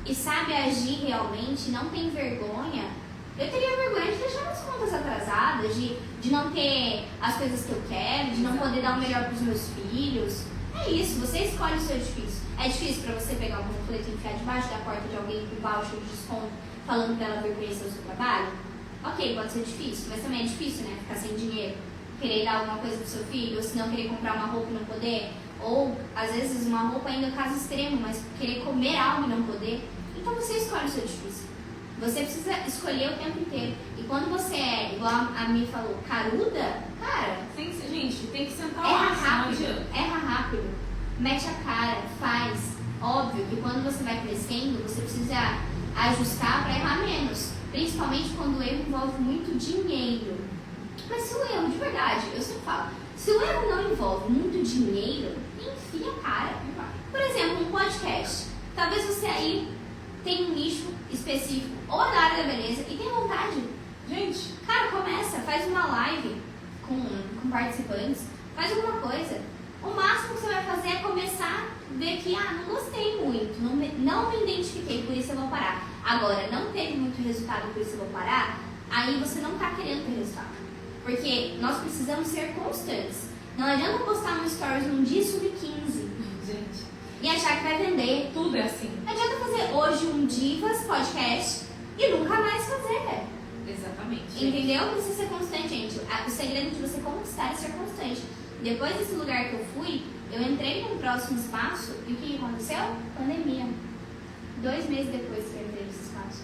e sabe agir realmente, não tem vergonha. Eu teria vergonha de deixar as contas atrasadas, de não ter as coisas que eu quero, de não poder dar o melhor para os meus filhos. É isso, você escolhe o seu difícil. É difícil para você pegar um panfleto e enfiar debaixo da porta de alguém com voucher de desconto, falando para ela vir conhecer o seu trabalho? Ok, pode ser difícil, mas também é difícil, né? Ficar sem dinheiro, querer dar alguma coisa pro seu filho, ou se não querer comprar uma roupa e não poder, ou às vezes uma roupa ainda é caso extremo, mas querer comer algo e não poder. Então você escolhe o seu difícil. Você precisa escolher o tempo inteiro. E quando você é, igual a Mi falou, caruda, cara, gente, tem que sentar erra lá, rápido, erra rápido, mete a cara, faz. Óbvio que quando você vai crescendo, você precisa ajustar para errar menos. Principalmente quando o erro envolve muito dinheiro. Mas se o erro, de verdade, eu sempre falo, se o erro não envolve muito dinheiro, enfia a cara. Por exemplo, um podcast. Talvez você aí tenha um nicho específico, ou da área da beleza, e tenha vontade. Gente, cara, começa, faz uma live com participantes, faz alguma coisa. O máximo que você vai fazer é começar a ver que, não gostei muito, não me identifiquei, por isso eu vou parar. Agora, não teve muito resultado, por isso eu vou parar, aí você não está querendo ter resultado. Porque nós precisamos ser constantes. Não adianta postar um stories num dia sub-15 gente, e achar que vai vender. tudo é assim. Não adianta fazer hoje um Divas podcast e nunca mais fazer. Exatamente. Entendeu? Precisa ser constante, gente. O segredo de você conquistar é ser constante. Depois desse lugar que eu fui, eu entrei num próximo espaço e o que aconteceu? Pandemia. 2 meses depois que eu entrei nesse espaço.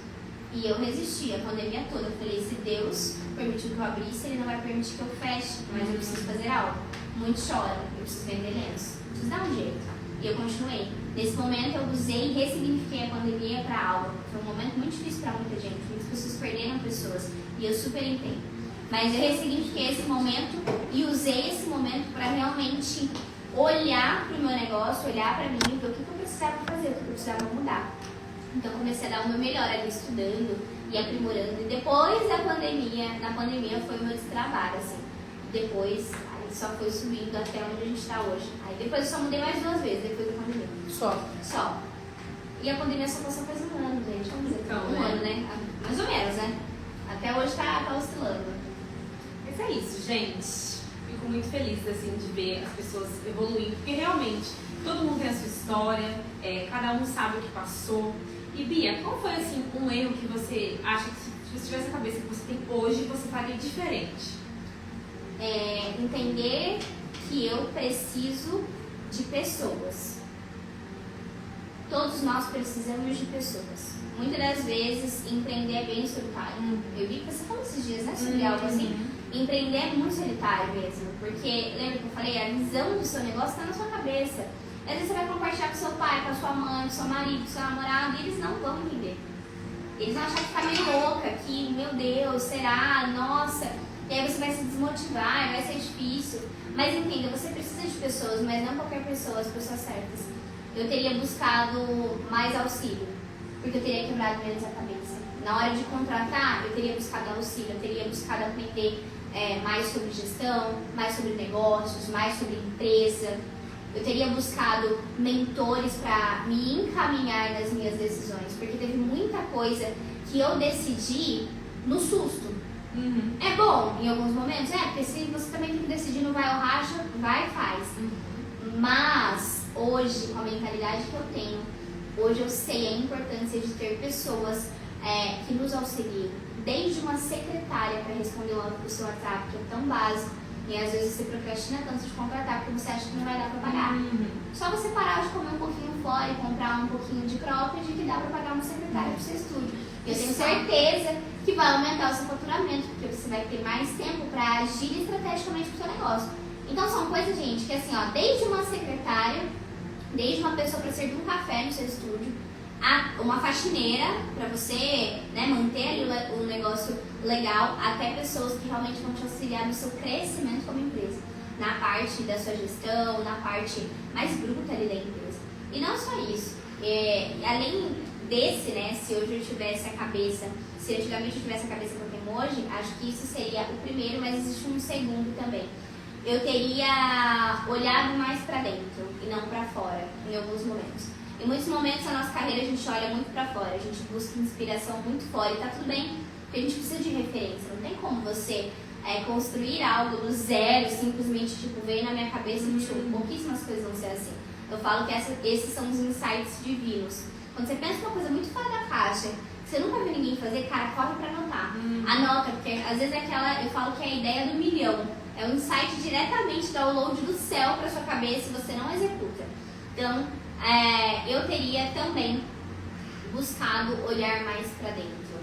E eu resisti a pandemia toda. Eu falei, se Deus permitiu que eu abrisse, Ele não vai permitir que eu feche. Mas eu preciso fazer algo. Muitos choram, eu preciso vender lenço. Preciso dar um jeito. E eu continuei. Nesse momento eu usei e ressignifiquei a pandemia para algo. Foi um momento muito difícil para muita gente. Muitas pessoas perderam pessoas. E eu super entendo. Mas eu ressignifiquei esse momento e usei esse momento para realmente olhar para o meu negócio, olhar para mim, ver o que eu precisava fazer, o que eu precisava mudar. Então comecei a dar o meu melhor ali, estudando e aprimorando. E depois da pandemia, na pandemia foi o meu destrabalho, assim. Depois, aí só foi subindo até onde a gente está hoje. Aí depois eu só mudei mais 2 vezes, depois da pandemia. Só. E a pandemia só passou faz 1 ano, gente. Vamos dizer, Então, 1 ano, né? Mais ou menos, né? Até hoje tá oscilando. Mas é isso, gente. Fico muito feliz assim, de ver as pessoas evoluindo, porque realmente todo mundo tem a sua história, cada um sabe o que passou. E Bia, qual foi assim, um erro que você acha que se você tivesse a cabeça que você tem hoje, você faria diferente? Entender que eu preciso de pessoas. Todos nós precisamos de pessoas. Muitas das vezes, empreender é bem solitário. Eu vi que você falou esses dias, né, sobre algo assim. Empreender é muito solitário mesmo, porque lembra que eu falei, a visão do seu negócio está na sua cabeça. Às vezes você vai compartilhar com seu pai, com a sua mãe, com seu marido, com seu namorado, e eles não vão entender. Eles vão achar que tá meio louca, que, meu Deus, será? Nossa. E aí você vai se desmotivar, vai ser difícil. Mas entenda, você precisa de pessoas, mas não qualquer pessoa, as pessoas certas. Eu teria buscado mais auxílio, porque eu teria quebrado menos a cabeça. Na hora de contratar, eu teria buscado auxílio, eu teria buscado aprender mais sobre gestão, mais sobre negócios, mais sobre empresa. Eu teria buscado mentores para me encaminhar nas minhas decisões, porque teve muita coisa que eu decidi no susto. Uhum. É bom em alguns momentos, porque se você também tem que decidir no vai ou racha, vai e faz. Mas hoje, com a mentalidade que eu tenho, hoje eu sei a importância de ter pessoas que nos auxiliem, desde uma secretária para responder logo pro seu WhatsApp, que é tão básico, e às vezes você procrastina tanto de contratar porque você acha que não vai dar para pagar. Só você parar de comer um pouquinho fora e comprar um pouquinho de cropped que dá para pagar uma secretária pro seu estúdio. Eu tenho certeza que vai aumentar o seu faturamento, porque você vai ter mais tempo para agir estrategicamente pro seu negócio. Então são coisas, gente, que assim, ó, desde uma secretária, desde uma pessoa para servir um café no seu estúdio, uma faxineira para você, né, manter ali o negócio legal, até pessoas que realmente vão te auxiliar no seu crescimento como empresa, na parte da sua gestão, na parte mais bruta ali da empresa. E não só isso, além desse, né, se hoje eu tivesse a cabeça, se antigamente eu tivesse a cabeça que eu tenho hoje, acho que isso seria o primeiro, mas existe um segundo também. Eu teria olhado mais para dentro e não para fora em alguns momentos. Em muitos momentos da nossa carreira a gente olha muito para fora, a gente busca inspiração muito fora e tá tudo bem, porque a gente precisa de referência. Não tem como você construir algo do zero, simplesmente tipo, veio na minha cabeça e tipo, pouquíssimas coisas vão ser assim. Eu falo que esses são os insights divinos. Quando você pensa uma coisa muito fora da caixa, que você nunca viu ninguém fazer, cara, corre pra anotar. Anota, porque às vezes eu falo que é a ideia do milhão. É um insight diretamente download do céu pra sua cabeça e você não executa. Então, eu teria também buscado olhar mais pra dentro.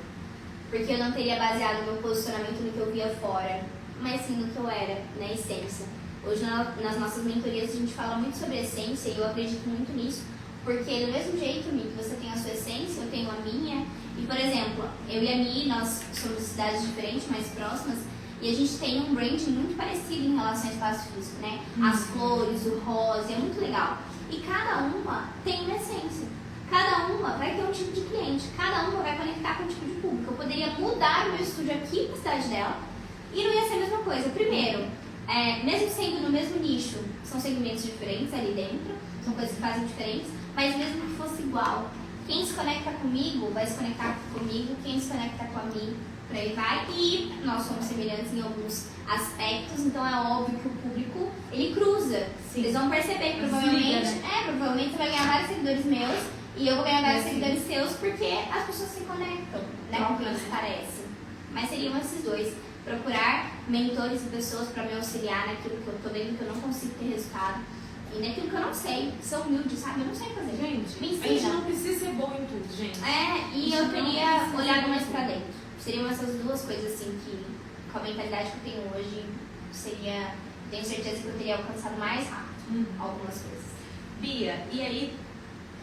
Porque eu não teria baseado meu posicionamento no que eu via fora, mas sim no que eu era, na essência. Hoje nas nossas mentorias a gente fala muito sobre essência e eu acredito muito nisso. Porque do mesmo jeito, Mi, que você tem a sua essência, eu tenho a minha. E, por exemplo, eu e a Mi, nós somos de cidades diferentes, mais próximas, e a gente tem um branding muito parecido em relação ao espaço físico, né? As flores, o rosa, é muito legal. E cada uma tem uma essência. Cada uma vai ter um tipo de cliente. Cada uma vai conectar com um tipo de público. Eu poderia mudar o meu estúdio aqui para a cidade dela e não ia ser a mesma coisa. Primeiro, mesmo sendo no mesmo nicho, são segmentos diferentes ali dentro, são coisas que fazem diferentes, mas mesmo que fosse igual, quem se conecta comigo vai se conectar comigo, quem se conecta com a mim, por aí vai. E nós somos semelhantes em alguns aspectos, então é óbvio que o público, ele cruza. Sim. Eles vão perceber que provavelmente você vai ganhar vários seguidores meus e eu vou ganhar vários seguidores seus, porque as pessoas se conectam, né, com quem se parece. Mas seriam esses dois. Procurar mentores e pessoas para me auxiliar naquilo que eu tô vendo que eu não consigo ter resultado. E naquilo que eu não sei, são humildes, sabe? Eu não sei fazer. Gente, me ensina. A gente não precisa ser bom em tudo, gente. E eu teria olhado mais pra dentro. Seriam essas duas coisas, assim, que com a mentalidade que eu tenho hoje, tenho certeza que eu teria alcançado mais rápido algumas coisas. Bia, e aí,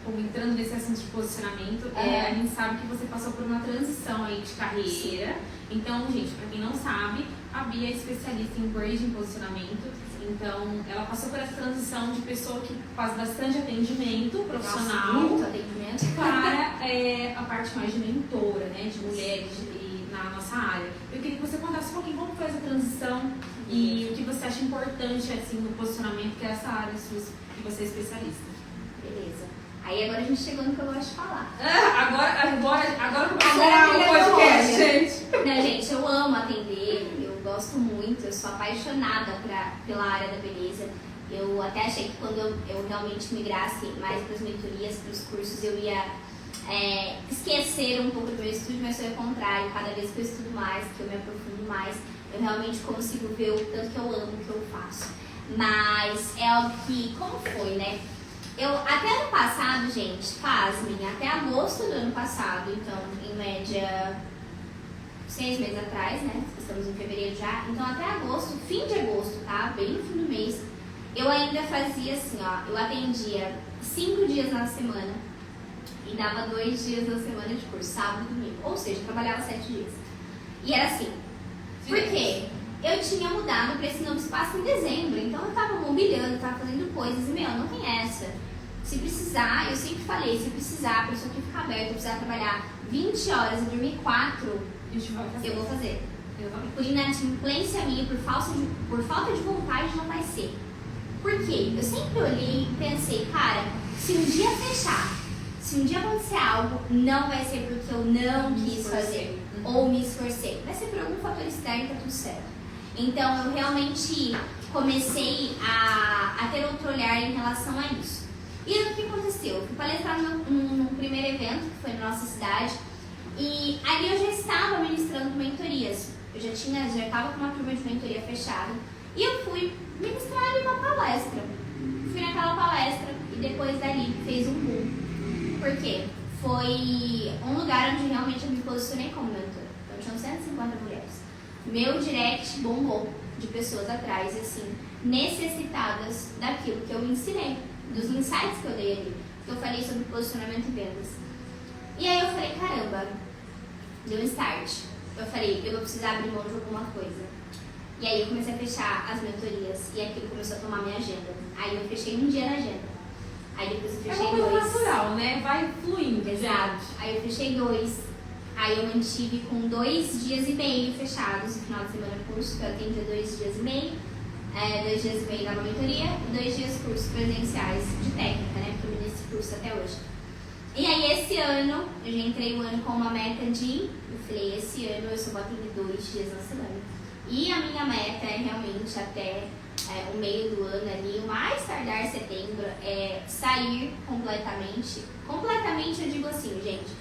entrando nesse assunto de posicionamento, a gente sabe que você passou por uma transição aí de carreira. Sim. Então, gente, pra quem não sabe, a Bia é especialista em branding e posicionamento. Então, ela passou por essa transição de pessoa que faz bastante atendimento profissional. Nossa, muito atendimento. Para a parte mais de mentora, né, de mulheres na nossa área. Eu queria que você contasse um pouquinho como foi essa transição e o que você acha importante assim, no posicionamento, que é essa área sua, que você é especialista. Beleza. Aí agora a gente chegou no que eu gosto de falar. Agora começou o podcast, gente. Não, gente, eu amo atender, eu gosto muito, eu sou apaixonada pela área da beleza. Eu até achei que quando eu realmente migrasse mais para as mentorias, para os cursos, eu ia esquecer um pouco do meu estudo, mas foi o contrário. Cada vez que eu estudo mais, que eu me aprofundo mais, eu realmente consigo ver o tanto que eu amo o que eu faço. Mas é óbvio que, como foi, né? Até ano passado, gente, pasmem, até agosto do ano passado, então, em média, 6 meses atrás, né? Estamos em fevereiro já. Então até agosto, fim de agosto, tá? Bem no fim do mês. Eu ainda fazia assim, ó. Eu atendia 5 dias na semana e dava 2 dias na semana de curso, sábado e domingo. Ou seja, eu trabalhava 7 dias. E era assim. Por quê? Eu tinha mudado para esse novo espaço em dezembro. Então eu tava mobiliando, tava fazendo coisas. E, não tem essa. Se precisar, eu sempre falei, se precisar, para isso aqui ficar aberto, eu precisar trabalhar 20 horas e dormir 4, eu vou fazer. Por inadimplência minha, por falta de vontade, não vai ser. Por quê? Eu sempre olhei e pensei, cara, se um dia fechar, se um dia acontecer algo, não vai ser porque eu não quis fazer ou me esforcei. Vai ser por algum fator externo e tá tudo certo. Então, eu realmente comecei a ter outro olhar em relação a isso. E o que aconteceu? Eu fui palestrar num primeiro evento, que foi na nossa cidade, e ali eu já estava ministrando mentorias. Eu já estava com uma turma de mentoria fechada, e eu fui ministrar ali uma palestra. Fui naquela palestra e depois dali fez um boom. Por quê? Foi um lugar onde realmente eu me posicionei como mentora. Então tinham 150 mulheres. Meu direct bombou de pessoas atrás, assim, necessitadas daquilo que eu ensinei, dos insights que eu dei ali, que eu falei sobre posicionamento e vendas. E aí eu falei, caramba, deu um start. Eu falei, eu vou precisar abrir mão de alguma coisa. E aí eu comecei a fechar as mentorias e aquilo começou a tomar minha agenda. Aí eu fechei um dia na agenda. Aí depois eu fechei 2. É uma coisa natural, né? Vai fluindo. Exato. Aí eu fechei 2. Aí eu mantive com 2 dias e meio fechados no final de semana curso, que eu atendia 2 dias e meio. 2 dias e meio dava mentoria e 2 dias cursos presenciais de técnica, né? Porque eu ministro curso até hoje. E aí esse ano, eu já entrei o ano com uma meta de, eu falei, esse ano eu só vou atender 2 dias na semana. E a minha meta é realmente até o meio do ano ali, o mais tardar setembro, é sair completamente. Completamente eu digo assim, gente,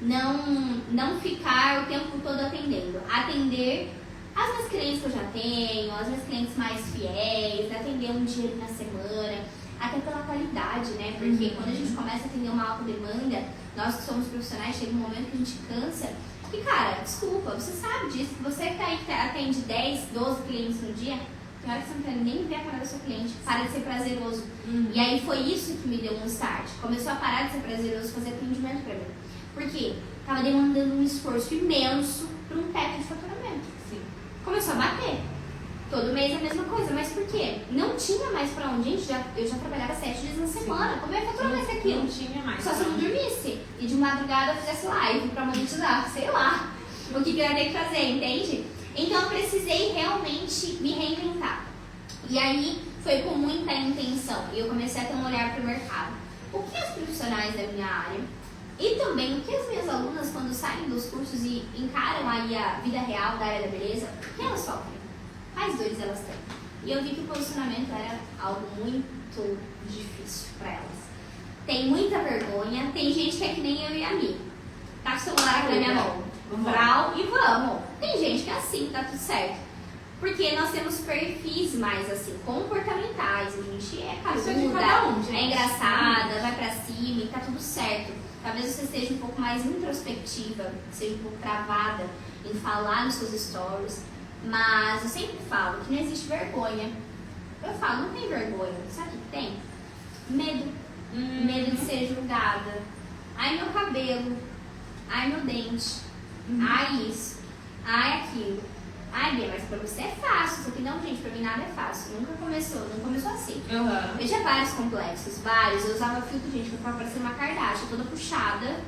não ficar o tempo todo atendendo. Atender as minhas clientes que eu já tenho, as minhas clientes mais fiéis, atender um dia na semana, até pela qualidade, né? Porque quando a gente começa a atender uma alta demanda, nós que somos profissionais, chega um momento que a gente cansa. E cara, desculpa, você sabe disso, que você que atende 10, 12 clientes no dia, tem hora que você não quer nem ver a cara do seu cliente, para de ser prazeroso. E aí foi isso que me deu um start. Começou a parar de ser prazeroso fazer atendimento pra mim. Por quê? Tava demandando um esforço imenso para um teto de faturamento. Começou a bater. Todo mês a mesma coisa. Mas por quê? Não tinha mais pra onde. Gente, eu já trabalhava 7 dias na semana. Como eu ia faturar mais aquilo? Não tinha mais. Só se eu não dormisse. E de madrugada eu fizesse live pra monetizar. Sei lá. O que eu ia ter que fazer, entende? Então eu precisei realmente me reinventar. E aí foi com muita intenção. E eu comecei a ter um olhar pro mercado. O que os profissionais da minha área e também o que as minhas alunas, quando saem dos cursos e encaram aí a vida real da área da beleza, o que elas sofrem? Quais dores elas têm? E eu vi que o posicionamento era algo muito difícil para elas. Tem muita vergonha, tem gente que é que nem eu e a Mi. Tá com o celular aqui na minha mão. Vral e vamos. Tem gente que é assim, tá tudo certo. Porque nós temos perfis mais assim, comportamentais. A gente é caruda, é engraçada, vai pra cima e tá tudo certo. Talvez você seja um pouco mais introspectiva, seja um pouco travada em falar nos seus stories. Mas eu sempre falo que não existe vergonha. Eu falo, não tem vergonha. Sabe o que tem? Medo. Medo de ser julgada. Ai, meu cabelo. Ai, meu dente. Ai, isso. Ai, aquilo. Ai, Bia, mas pra você é fácil. Isso aqui não, gente, pra mim nada é fácil. Não começou assim. Eu tinha vários complexos, vários. Eu usava filtro, gente, que eu ficava parecendo uma Kardashian, toda puxada.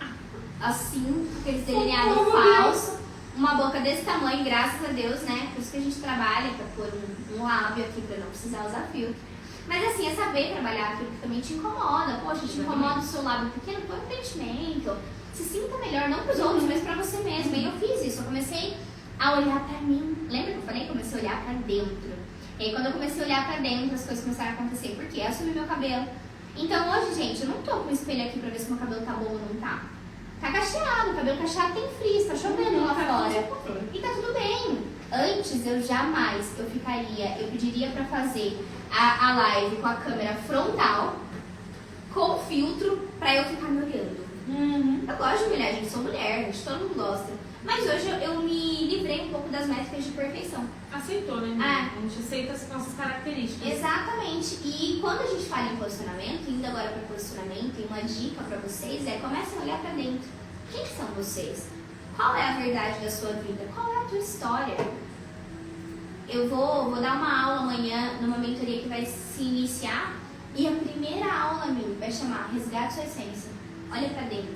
Assim, aqueles delineados falsos. Uma boca desse tamanho, graças a Deus, né? Por isso que a gente trabalha, pra pôr um lábio aqui, pra não precisar usar filtro. Mas assim, é saber trabalhar aquilo que também te incomoda. Poxa, te incomoda o seu lábio pequeno, põe um preenchimento. Se sinta melhor, não pros outros, mas pra você mesmo. E eu fiz isso, eu comecei a olhar pra mim. Lembra que eu falei? Comecei a olhar pra dentro. E aí quando eu comecei a olhar pra dentro, as coisas começaram a acontecer. Por quê? Eu assumi meu cabelo. Então hoje, gente, eu não tô com o espelho aqui pra ver se meu cabelo tá bom ou não tá. Tá cacheado, o cabelo cacheado tem frizz, tá chovendo lá fora. E tá tudo bem. Antes eu pediria pra fazer a live com a câmera frontal, com filtro, pra eu ficar me olhando. Eu gosto de humilhar, gente, sou mulher, gente, todo mundo gosta. Mas hoje eu me livrei um pouco das métricas de perfeição. Aceitou, né? A gente aceita as nossas características. Exatamente. E quando a gente fala em posicionamento, indo agora para posicionamento, e uma dica para vocês é comecem a olhar para dentro. Quem são vocês? Qual é a verdade da sua vida? Qual é a tua história? Eu vou dar uma aula amanhã numa mentoria que vai se iniciar e a primeira aula minha vai chamar Resgate Sua Essência. Olha para dentro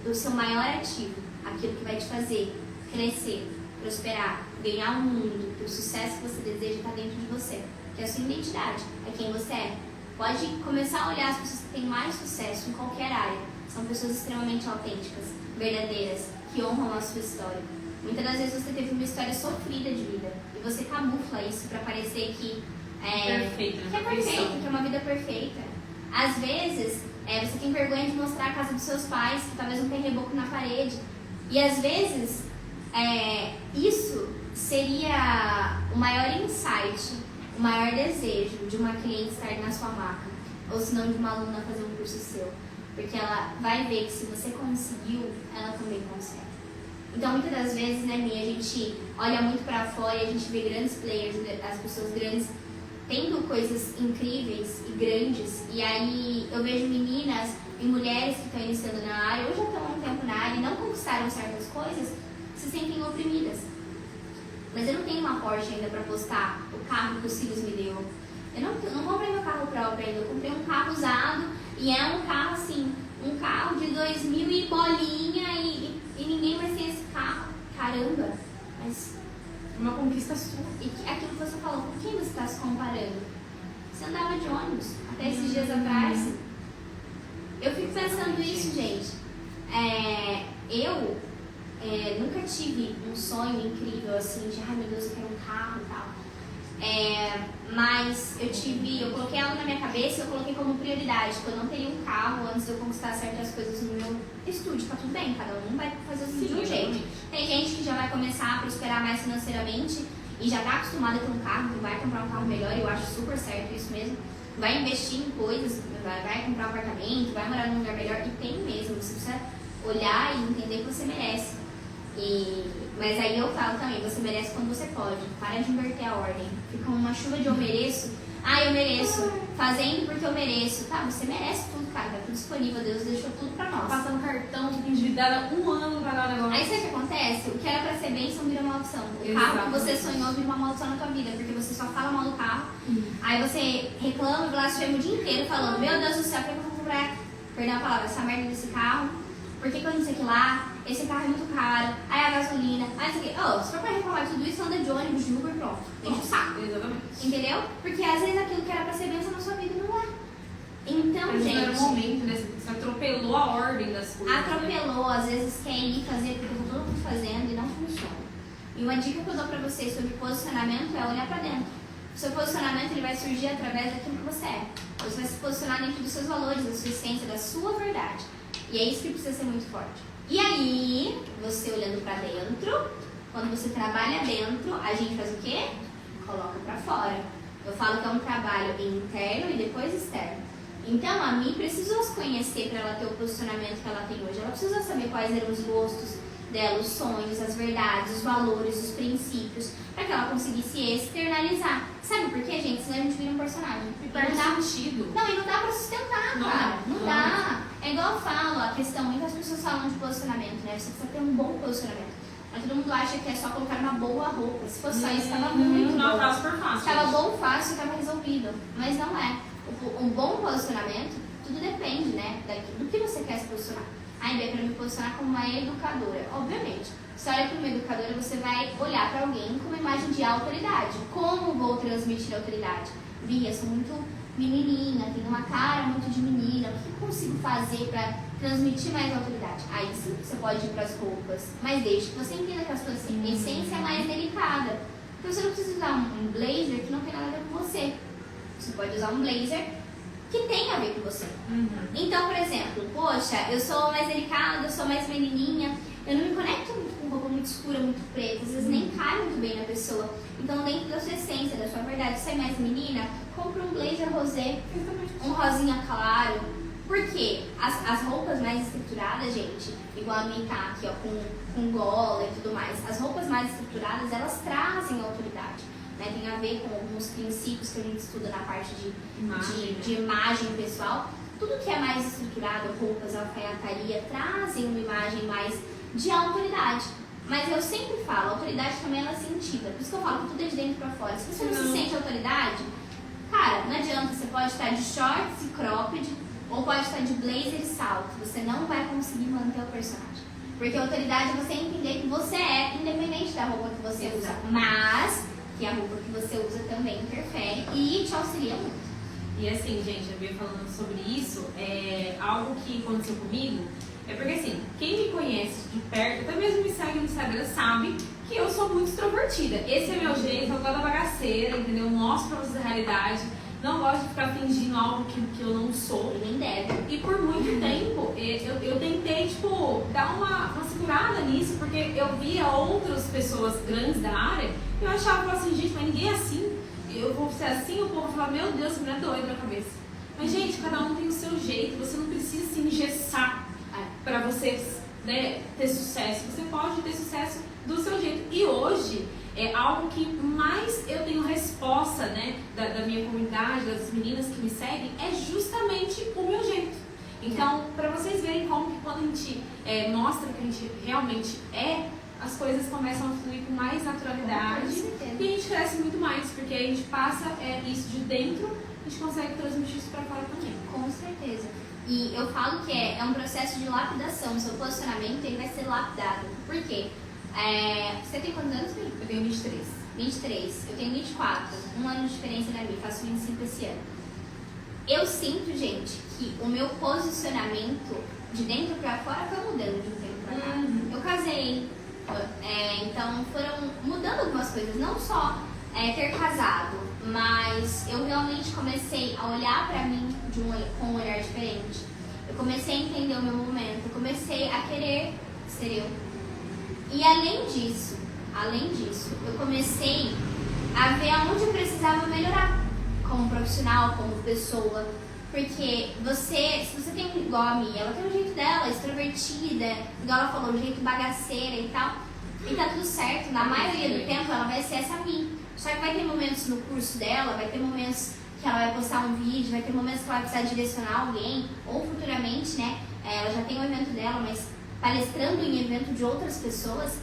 do seu maior ativo, aquilo que vai te fazer crescer, prosperar, ganhar o mundo, que o sucesso que você deseja está dentro de você, que é a sua identidade, é quem você é. Pode começar a olhar as pessoas que têm mais sucesso em qualquer área. São pessoas extremamente autênticas, verdadeiras, que honram a sua história. Muitas das vezes você teve uma história sofrida de vida e você camufla isso para parecer que é perfeito, que é uma vida perfeita. Às vezes você tem vergonha de mostrar a casa dos seus pais, que talvez não tem reboco na parede. E às vezes isso seria o maior insight, o maior desejo de uma cliente estar na sua maca, ou se não de uma aluna fazer um curso seu. Porque ela vai ver que se você conseguiu, ela também consegue. Então, muitas das vezes, né, Mia, a gente olha muito pra fora e a gente vê grandes players, as pessoas grandes tendo coisas incríveis e grandes. E aí eu vejo meninas e mulheres que estão iniciando na área, ou já estão há um tempo na área e não conquistaram certas coisas, se sentem oprimidas. Mas eu não tenho uma Porsche ainda pra postar o carro que o Sirius me deu. Eu não comprei meu carro próprio ainda, eu comprei um carro usado e é um carro assim, um carro de 2000 e bolinha e ninguém vai ter esse carro. Caramba, mas uma conquista sua. E aquilo que você falou, com quem você está se comparando? Você andava de ônibus até esses dias atrás. Eu fico pensando isso, gente. Eu nunca tive um sonho incrível assim de, ai meu Deus, eu quero um carro e tal. Mas eu coloquei algo na minha cabeça e eu coloquei como prioridade que eu não teria um carro antes de eu conquistar certas coisas no meu estúdio. Tá tudo bem, cada um vai fazer de um jeito. Tem gente que já vai começar a prosperar mais financeiramente e já tá acostumada a ter um carro, que vai comprar um carro melhor, e eu acho super certo isso mesmo. Vai investir em coisas, vai comprar um apartamento, vai morar num lugar melhor, e tem mesmo. Você precisa olhar e entender que você merece. Mas aí eu falo também, você merece quando você pode. Para de inverter a ordem. Fica uma chuva de eu mereço. Eu mereço. Fazendo porque eu mereço. Tá, você merece tudo, cara. Tá tudo disponível. Deus deixou tudo pra nós. Passando cartão, fica endividada um ano pra dar o negócio. Aí sabe o que acontece? O que era pra ser bênção vira maldição. O carro que você sonhou vira uma maldição na tua vida. Porque você só fala mal do carro. Aí você reclama e blasfema o dia inteiro falando, meu Deus do céu, por que eu vou comprar, perdão a palavra, essa merda desse carro? Por que eu não sei que lá? Esse carro é muito caro, aí a gasolina, aí isso aqui. Se for pra reclamar de tudo isso, anda de ônibus, de Uber, pronto. Enche o saco. Exatamente. Entendeu? Porque às vezes aquilo que era pra ser bênção na sua vida não é. Então, mas gente. Era um momento, né? Você atropelou a ordem das coisas. Atropelou, às vezes quer ir fazer porque todo mundo fazendo e não funciona. E uma dica que eu dou pra vocês sobre posicionamento é olhar pra dentro. O seu posicionamento ele vai surgir através daquilo que você é. Você vai se posicionar dentro dos seus valores, da sua essência, da sua verdade. E é isso que precisa ser muito forte. E aí, você olhando pra dentro, quando você trabalha dentro, a gente faz o quê? Coloca pra fora. Eu falo que é um trabalho interno e depois externo. Então, a Mi precisou se conhecer para ela ter o posicionamento que ela tem hoje. Ela precisou saber quais eram os gostos dela, os sonhos, as verdades, os valores, os princípios, para que ela conseguisse externalizar. Sabe por quê, gente? Senão a gente vira um personagem. E perde sentido. Não, e não dá pra sustentar, cara. Não dá. É igual eu falo, a questão, muitas pessoas falam de posicionamento, né? Você precisa ter um bom posicionamento. Mas todo mundo acha que é só colocar uma boa roupa. Se fosse só isso, tava muito não, bom. tava super fácil. Tava bom, fácil, tava resolvido. Mas não é. Um bom posicionamento, tudo depende, né? Do que você quer se posicionar. A ideia é para me posicionar como uma educadora. Obviamente, se olha para uma educadora, você vai olhar para alguém com uma imagem de autoridade. Como vou transmitir autoridade? Bia, sou muito menininha, tenho uma cara muito de menina. O que eu consigo fazer para transmitir mais autoridade? Aí sim, você pode ir para as roupas. Mas desde que você entenda que a sua essência é mais delicada. Então você não precisa usar um blazer que não tem nada a ver com você. Você pode usar um blazer que tem a ver com você. Então, por exemplo, poxa, eu sou mais delicada, eu sou mais menininha, eu não me conecto muito com roupa muito escura, muito preta, às vezes nem cai muito bem na pessoa. Então, dentro da sua essência, da sua verdade, você é mais menina, compra um blazer rosé, um rosinha claro, Porque as roupas mais estruturadas, gente, igual a minha tá aqui, ó, com gola e tudo mais, as roupas mais estruturadas, elas trazem autoridade, né? Tem a ver com alguns princípios que a gente estuda na parte de imagem pessoal. Tudo que é mais estruturado, roupas, alfaiataria, trazem uma imagem mais de autoridade. Mas eu sempre falo, a autoridade também ela é sentida. Por isso que eu falo que tudo é de dentro pra fora. Se você não se sente autoridade, cara, não adianta. Você pode estar de shorts e cropped, ou pode estar de blazer e salto. Você não vai conseguir manter o personagem. Porque a autoridade é você entender que você é, independente da roupa que você usa. Mas que a roupa que você usa também interfere e te auxilia muito. E assim, gente, eu venho falando sobre isso, algo que aconteceu comigo, porque assim, quem me conhece de perto, até mesmo me segue no Instagram, sabe que eu sou muito extrovertida. Esse é meu jeito, eu gosto da bagaceira, entendeu? Eu mostro pra vocês a realidade, não gosto de ficar fingindo algo que eu não sou. E nem deve. E por muito tempo, eu tentei, tipo, dar uma segurada nisso, porque eu via outras pessoas grandes da área, e eu achava assim, gente, mas ninguém é assim. Eu vou ser assim, o povo vai falar, meu Deus, você é doido na cabeça. Mas, gente, cada um tem o seu jeito, você não precisa se engessar para você, né, ter sucesso. Você pode ter sucesso do seu jeito. E hoje, algo que mais eu tenho resposta, né, da minha comunidade, das meninas que me seguem, é justamente o meu jeito. Então, para vocês verem como que quando a gente mostra que a gente realmente as coisas começam a fluir com mais naturalidade e a gente cresce muito mais, porque a gente passa isso de dentro, a gente consegue transmitir isso para fora também. Com certeza. E eu falo que é um processo de lapidação. O seu posicionamento ele vai ser lapidado. Por quê? Você tem quantos anos, Felipe? Eu tenho 23. 23. Eu tenho 24. Um ano de diferença da minha. Faço 25 esse ano. Eu sinto, gente, que o meu posicionamento de dentro para fora foi mudando de um tempo para cá. Eu casei. Então foram mudando algumas coisas, não só ter casado, mas eu realmente comecei a olhar pra mim com um olhar diferente. Eu comecei a entender o meu momento, eu comecei a querer ser eu. E além disso, eu comecei a ver aonde eu precisava melhorar como profissional, como pessoa. Porque se você tem igual a mim, ela tem um jeito dela, extrovertida, igual ela falou, um jeito bagaceira e tal, e tá tudo certo, na maioria do tempo ela vai ser essa mim. Só que vai ter momentos no curso dela, vai ter momentos que ela vai postar um vídeo, vai ter momentos que ela vai precisar direcionar alguém, ou futuramente, né, ela já tem um evento dela, mas palestrando em evento de outras pessoas,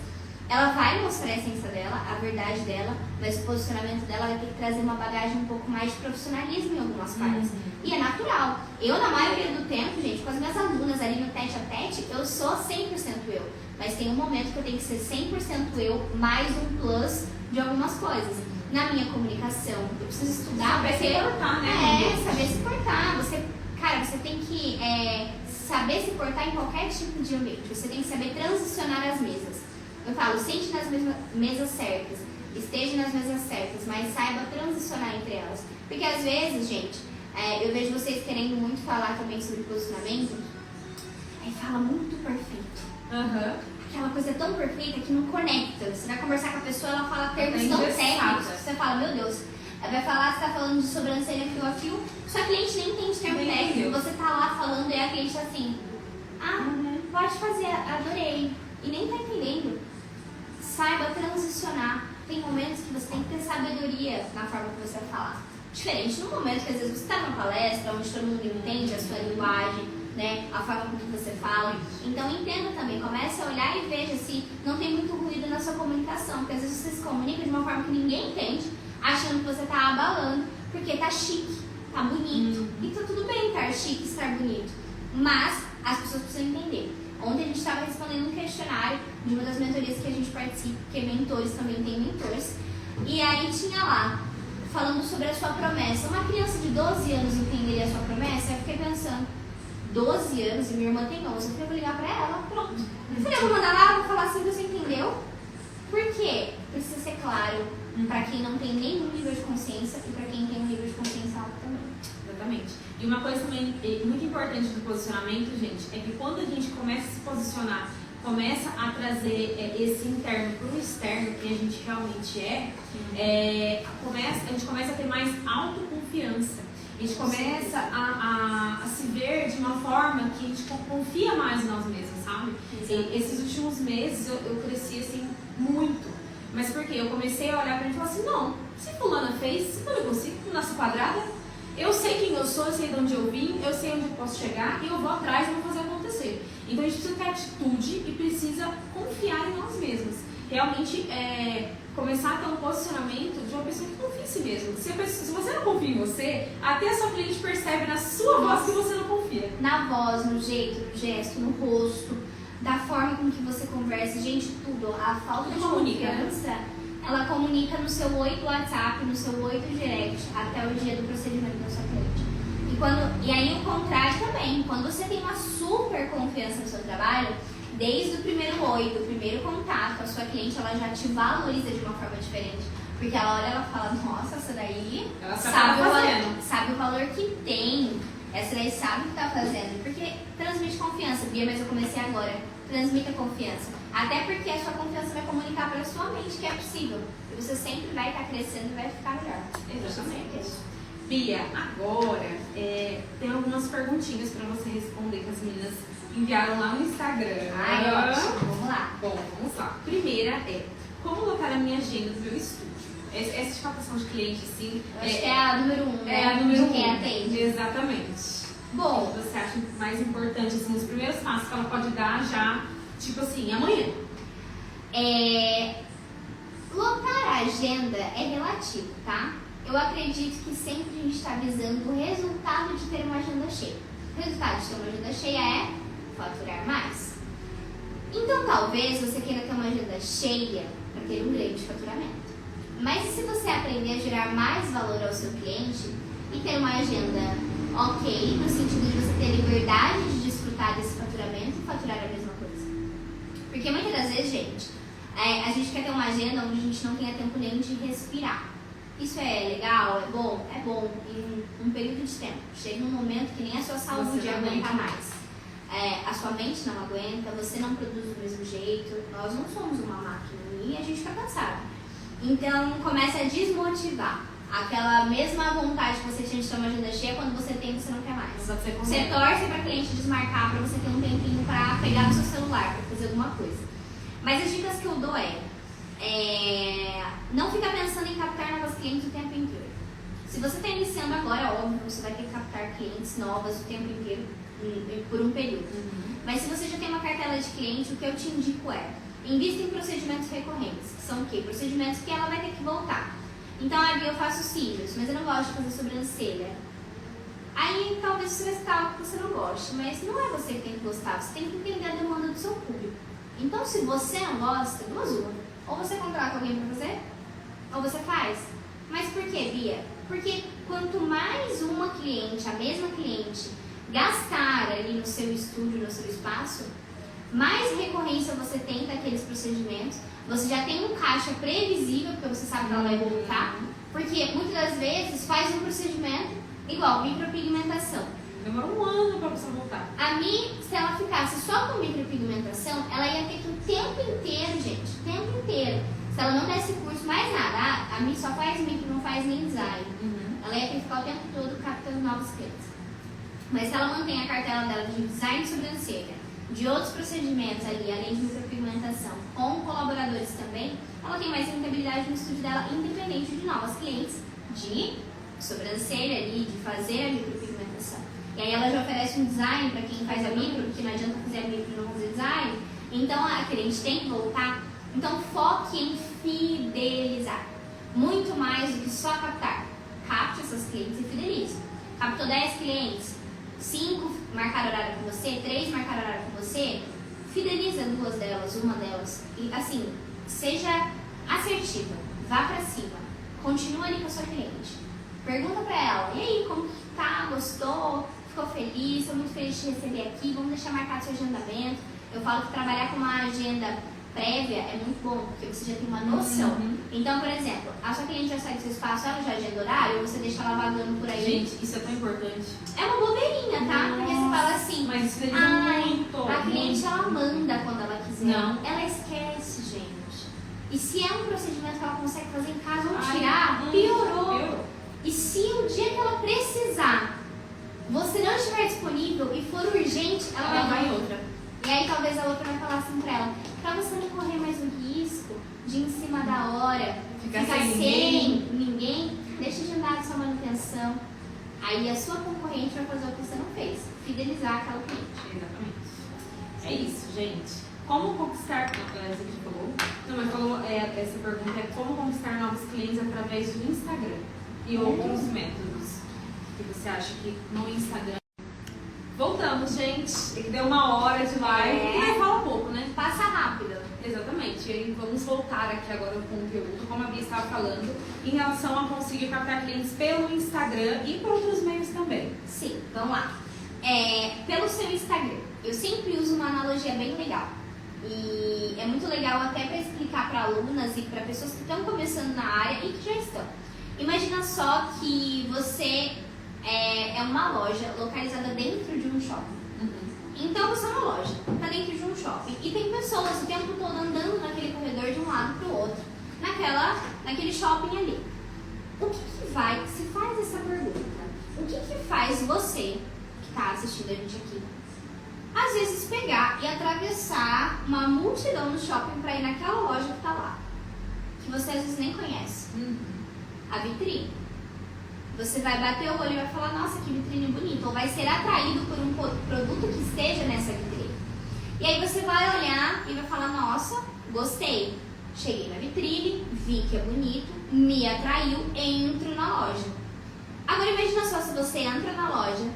ela vai mostrar a essência dela, a verdade dela, mas o posicionamento dela vai ter que trazer uma bagagem um pouco mais de profissionalismo em algumas partes. E é natural. Eu, na maioria do tempo, gente, com as minhas alunas ali no tete a tete, eu sou 100% eu. Mas tem um momento que eu tenho que ser 100% eu, mais um plus de algumas coisas. Na minha comunicação, eu preciso estudar saber se portar, né? Saber se portar. Você tem que saber se portar em qualquer tipo de ambiente. Você tem que saber transicionar as mesas. Eu falo, sente nas mesas certas, esteja nas mesas certas, mas saiba transicionar entre elas. Porque às vezes, gente, eu vejo vocês querendo muito falar também sobre posicionamento, aí fala muito perfeito. Aquela coisa tão perfeita que não conecta. Você vai conversar com a pessoa, ela fala termos tão técnicos, você fala, meu Deus, ela vai falar, você tá falando de sobrancelha fio a fio, só que a cliente nem entende termo técnico. Você tá lá falando e a cliente assim, pode fazer, adorei, e nem tá entendendo. Saiba transicionar. Tem momentos que você tem que ter sabedoria na forma que você vai falar. Diferente no momento que às vezes você está numa palestra onde todo mundo entende a sua linguagem, né, a forma com que você fala. Então entenda também, comece a olhar e veja se não tem muito ruído na sua comunicação. Porque às vezes você se comunica de uma forma que ninguém entende, achando que você está abalando, porque tá chique, tá bonito. E tá tudo bem estar chique, estar bonito. Mas as pessoas precisam entender. Ontem a gente estava respondendo um questionário de uma das mentorias que a gente participa, porque mentores também tem mentores. E aí tinha lá, falando sobre a sua promessa. Uma criança de 12 anos entenderia a sua promessa? Eu fiquei pensando, 12 anos e minha irmã tem 11. Eu falei, vou ligar pra ela, pronto. Eu falei, eu vou mandar lá, vou falar assim, você entendeu? Por quê? Precisa ser claro para quem não tem nenhum nível de consciência e para quem tem um nível de consciência alto também. Exatamente. E uma coisa também muito importante do posicionamento, gente, é que quando a gente começa a se posicionar, começa a trazer esse interno para o externo, que a gente realmente a gente começa a ter mais autoconfiança. A gente começa a se ver de uma a gente confia mais em nós mesmos, sabe? Exato. E esses últimos meses eu cresci assim muito. Mas por quê? Eu comecei a olhar pra mim e falar assim, não, se fulana fez, se eu consigo, não nasci quadrada. Eu sei quem eu sou, eu sei de onde eu vim, eu sei onde eu posso chegar e eu vou atrás e vou fazer acontecer. Então a gente precisa ter atitude e precisa confiar em nós mesmos. Realmente começar a ter um posicionamento de uma pessoa que confia em si mesmo. Se você não confia em você, até a sua cliente percebe na sua voz que você não confia. Na voz, no jeito, no gesto, no rosto, da forma com que você conversa, gente, tudo. A falta de confiança, ela comunica no seu oi do WhatsApp, no seu oi do direct, até o dia do procedimento da sua cliente. E aí o contrário também, quando você tem uma super confiança no seu trabalho, desde o primeiro oi, do primeiro contato, a sua cliente ela já te valoriza de uma forma diferente. Porque ela olha e ela fala, nossa, essa daí ela sabe o valor que tem. Essa daí sabe o que tá fazendo. Porque transmite confiança. Bia, mas eu comecei agora. Transmita confiança. Até porque a sua confiança vai comunicar para a sua mente que é possível. E você sempre vai estar crescendo e vai ficar melhor. Exatamente. Bia, agora tem algumas perguntinhas para você responder que as meninas enviaram lá no Instagram. Ai, ótimo. Vamos lá. Bom, vamos lá. Primeira como lotar a minha agenda do meu estúdio? Essa de captação de cliente, sim. Acho que é a número 1, né? É a número 1. De quem atende. Exatamente. Bom, O que você acha mais importante, assim, os primeiros passos que ela pode dar já, tipo assim, amanhã? Lotar a agenda é relativo, tá? Eu acredito que sempre a gente está visando o resultado de ter uma agenda cheia. O resultado de ter uma agenda cheia é faturar mais. Então, talvez você queira ter uma agenda cheia para ter um grande faturamento. Mas e se você aprender a gerar mais valor ao seu cliente e ter uma agenda ok, no sentido de você ter liberdade de desfrutar desse faturamento e faturar a mesma coisa? Porque muitas das vezes, gente, a gente quer ter uma agenda onde a gente não tenha tempo nem de respirar. Isso é legal? É bom em um período de tempo. Chega um momento que nem a sua saúde aguenta mais. A sua mente não aguenta, você não produz do mesmo jeito. Nós não somos uma máquina e a gente fica cansado. Então começa a desmotivar. Aquela mesma vontade que você tinha de ter uma agenda cheia, quando você tem, você não quer mais. Você torce para cliente desmarcar para você ter um tempinho para pegar no seu celular, para fazer alguma coisa. Mas as dicas que eu dou não fica pensando em captar novas clientes o tempo inteiro. Se você está iniciando agora, óbvio, você vai ter que captar clientes novas o tempo inteiro, por um período. Mas se você já tem uma cartela de cliente, o que eu te indico invista em procedimentos recorrentes, que são o quê? Procedimentos que ela vai ter que voltar. Então, eu faço cílios, mas eu não gosto de fazer sobrancelha. Aí, talvez você vai citar algo que você não goste, mas não é você que tem que gostar, você tem que entender a demanda do seu público. Então, se você não gosta, duas uma. Ou você contrata alguém para fazer, ou você faz. Mas por quê, Bia? Porque quanto mais uma cliente, a mesma cliente, gastar ali no seu estúdio, no seu espaço, mais recorrência você tem daqueles procedimentos. Você já tem um caixa previsível, porque você sabe que ela vai voltar. Porque muitas das vezes faz um procedimento igual micropigmentação. Demora um ano para você voltar. A Mi, se ela ficasse só com micropigmentação, ela ia ter que o tempo inteiro, gente, o tempo inteiro. Se ela não desse curso, mais nada. A Mi só faz micro, não faz nem design. Ela ia ter que ficar o tempo todo captando novos clientes. Mas se ela mantém a cartela dela de design de sobrancelha, de outros procedimentos ali, além de micropigmentação, com colaboradores também, ela tem mais rentabilidade no estúdio dela, independente de novas clientes de sobrancelha ali, de fazer a micropigmentação. E aí ela já oferece um design para quem faz a micro, porque não adianta fazer a micro e não fazer design. Então a cliente tem que voltar. Então foque em fidelizar. Muito mais do que só captar. Capte essas clientes e fidelize. Captou 10 clientes, 5 marcaram horário com você, 3 marcaram horário com você, fideliza 2 delas, uma delas. E assim, seja assertiva, vá pra cima, continua ali com a sua cliente. Pergunta pra ela, e aí, como que tá? Gostou? Ficou feliz? Estou muito feliz de te receber aqui, vamos deixar marcado seu agendamento. Eu falo que trabalhar com uma agenda prévia é muito bom, porque você já tem uma noção. Então, por exemplo, a sua cliente já sai do seu espaço, ela já agenda horário, ou você deixa ela vagando por aí. Gente, isso é tão importante. É uma bobeirinha, tá? Porque você fala assim, mas isso muito. A cliente ela manda quando ela quiser. Não. Ela esquece, gente. E se é um procedimento que ela consegue fazer em casa ou tirar, piorou. E se o dia que ela precisar, você não estiver estiver disponível e for urgente, ela vai em outra. E aí talvez a outra vai falar assim pra ela, pra você não correr mais o risco de em cima da hora, ficar sem ninguém, deixa de andar de sua manutenção. Aí a sua concorrente vai fazer o que você não fez, fidelizar aquela cliente. Exatamente. É isso, gente. Como conquistar... Essa que falou. Não, mas falou, essa pergunta é como conquistar novos clientes através do Instagram e outros métodos que você acha que no Instagram... Voltamos, gente. Deu 1 hora de live. E fala pouco, né? Passa rápido. Exatamente. E aí vamos voltar aqui agora ao conteúdo, como a Bia estava falando, em relação a conseguir captar clientes pelo Instagram e por outros meios também. Sim, vamos lá. Pelo seu Instagram, eu sempre uso uma analogia bem legal. E é muito legal até para explicar para alunas e para pessoas que estão começando na área e que já estão. Imagina só que você é uma loja localizada dentro de um shopping. Então você é uma loja, está dentro de um shopping e tem pessoas o tempo todo andando naquele corredor de um lado para o outro, naquele shopping ali. O que vai, se faz essa pergunta, o que faz você que está assistindo a gente aqui, às vezes pegar e atravessar uma multidão no shopping para ir naquela loja que está lá, que você às vezes nem conhece, a vitrine. Você vai bater o olho e vai falar, nossa, que vitrine bonita, ou vai ser atraído por um produto que esteja nessa vitrine. E aí você vai olhar e vai falar, nossa, gostei. Cheguei na vitrine, vi que é bonito, me atraiu, entro na loja. Agora imagina só se você entra na loja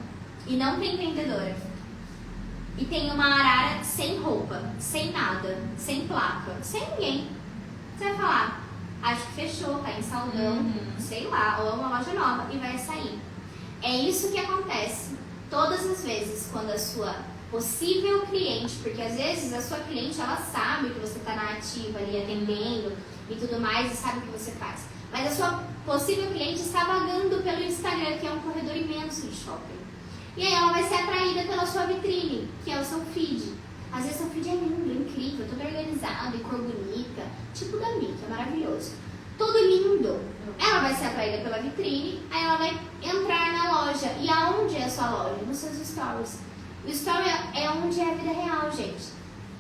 e não tem vendedora. E tem uma arara sem roupa, sem nada, sem placa, sem ninguém. Você vai falar, acho que fechou, tá em saldão, sei lá, ou é uma loja nova e vai sair. É isso que acontece todas as vezes quando a sua possível cliente, porque às vezes a sua cliente ela sabe que você tá na ativa ali atendendo e tudo mais e sabe o que você faz. Mas a sua possível cliente está vagando pelo Instagram, que é um corredor imenso de shopping. E aí ela vai ser atraída pela sua vitrine, que é o seu feed. Às vezes seu feed é lindo, incrível, todo organizado, e cor bonita, tipo da Mi, que é maravilhoso. Tudo lindo. Ela vai ser atraída pela vitrine, aí ela vai entrar na loja. E aonde é a sua loja? Nos seus stories. O story é onde é a vida real, gente.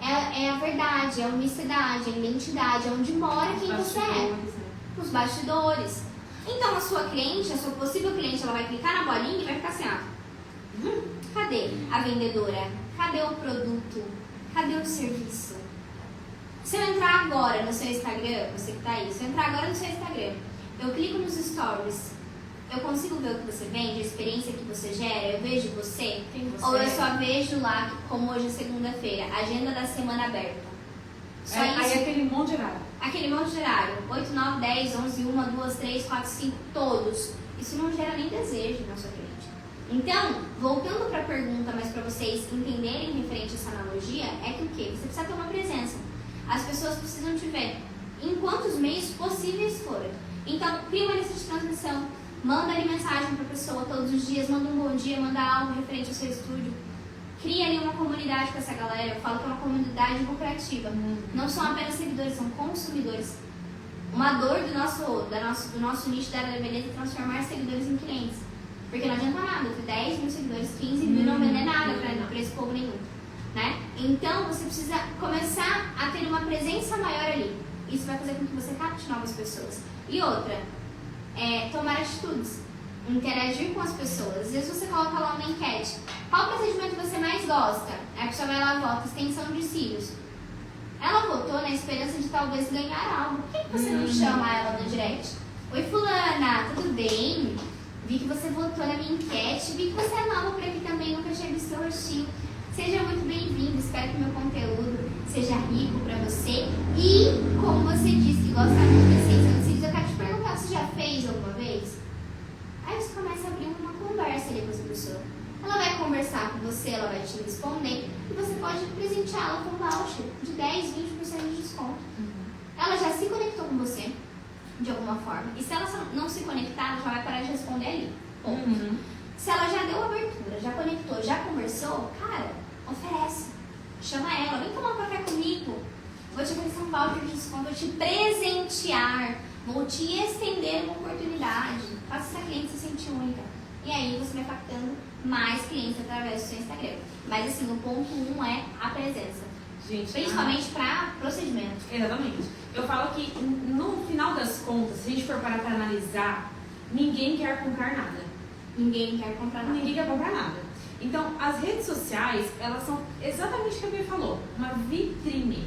É a verdade, é a unicidade, é a identidade, é onde mora quem você é. Os bastidores. Então a sua cliente, a sua possível cliente, ela vai clicar na bolinha e vai ficar assim, ó. Cadê a vendedora? Cadê o produto? Cadê o serviço? Se eu entrar agora no seu Instagram, você que tá aí, se eu entrar agora no seu Instagram, eu clico nos stories, eu consigo ver o que você vende, a experiência que você gera, eu vejo você? Ou eu só vejo lá, como hoje é segunda-feira, agenda da semana aberta. Só isso. Aí aquele monte de horário. Aquele monte de horário. 8, 9, 10, 11, 1, 2, 3, 4, 5, todos. Isso não gera nem desejo na sua cliente. Então, voltando para a pergunta, mas para vocês entenderem referente a essa analogia, é que o quê? Você precisa ter uma presença. As pessoas precisam te ver em quantos meios possíveis forem. Então, cria uma lista de transmissão, manda ali mensagem para a pessoa todos os dias, manda um bom dia, manda algo referente ao seu estúdio. Cria ali uma comunidade com essa galera. Eu falo que é uma comunidade lucrativa. Não são apenas seguidores, são consumidores. Uma dor do nosso nicho da área da beleza é transformar seguidores em clientes. Porque não adianta nada, ter 10 mil seguidores, 15 mil, não vender nada para esse povo nenhum. Né? Então você precisa começar a ter uma presença maior ali. Isso vai fazer com que você capte novas pessoas. E outra, tomar atitudes, interagir com as pessoas. Às vezes você coloca lá uma enquete. Qual procedimento você mais gosta? A pessoa vai lá e vota, extensão de cílios. Ela votou na esperança de talvez ganhar algo. Por que você não chama ela no direct? Oi fulana, tudo bem? Vi que você votou na minha enquete, vi que você é nova por aqui também, nunca tinha visto seu rostinho. Seja muito bem-vindo, espero que o meu conteúdo seja rico pra você. E, como você disse que gosta muito de essência dos cílios, eu quero te perguntar, você já fez alguma vez? Aí você começa a abrir uma conversa ali com essa pessoa. Ela vai conversar com você, ela vai te responder e você pode presenteá-la com um voucher de 10, 20% de desconto. Ela já se conectou com você de alguma forma. E se ela não se conectar, ela já vai parar de responder ali. Se ela já deu abertura, já conectou, já conversou, cara, oferece. Chama ela, vem tomar um café comigo. Vou te oferecer um voucher de desconto, vou te presentear, vou te estender uma oportunidade. Faça essa cliente se sentir única. E aí você vai captando mais clientes através do seu Instagram. Mas assim, o ponto 1 é a presença. Gente, principalmente para procedimento. Exatamente. Eu falo que no final das contas, se a gente for parar para analisar, ninguém quer comprar nada. Ninguém quer comprar nada. Ninguém quer comprar nada. Então, as redes sociais, elas são exatamente o que a Bia falou, uma vitrine.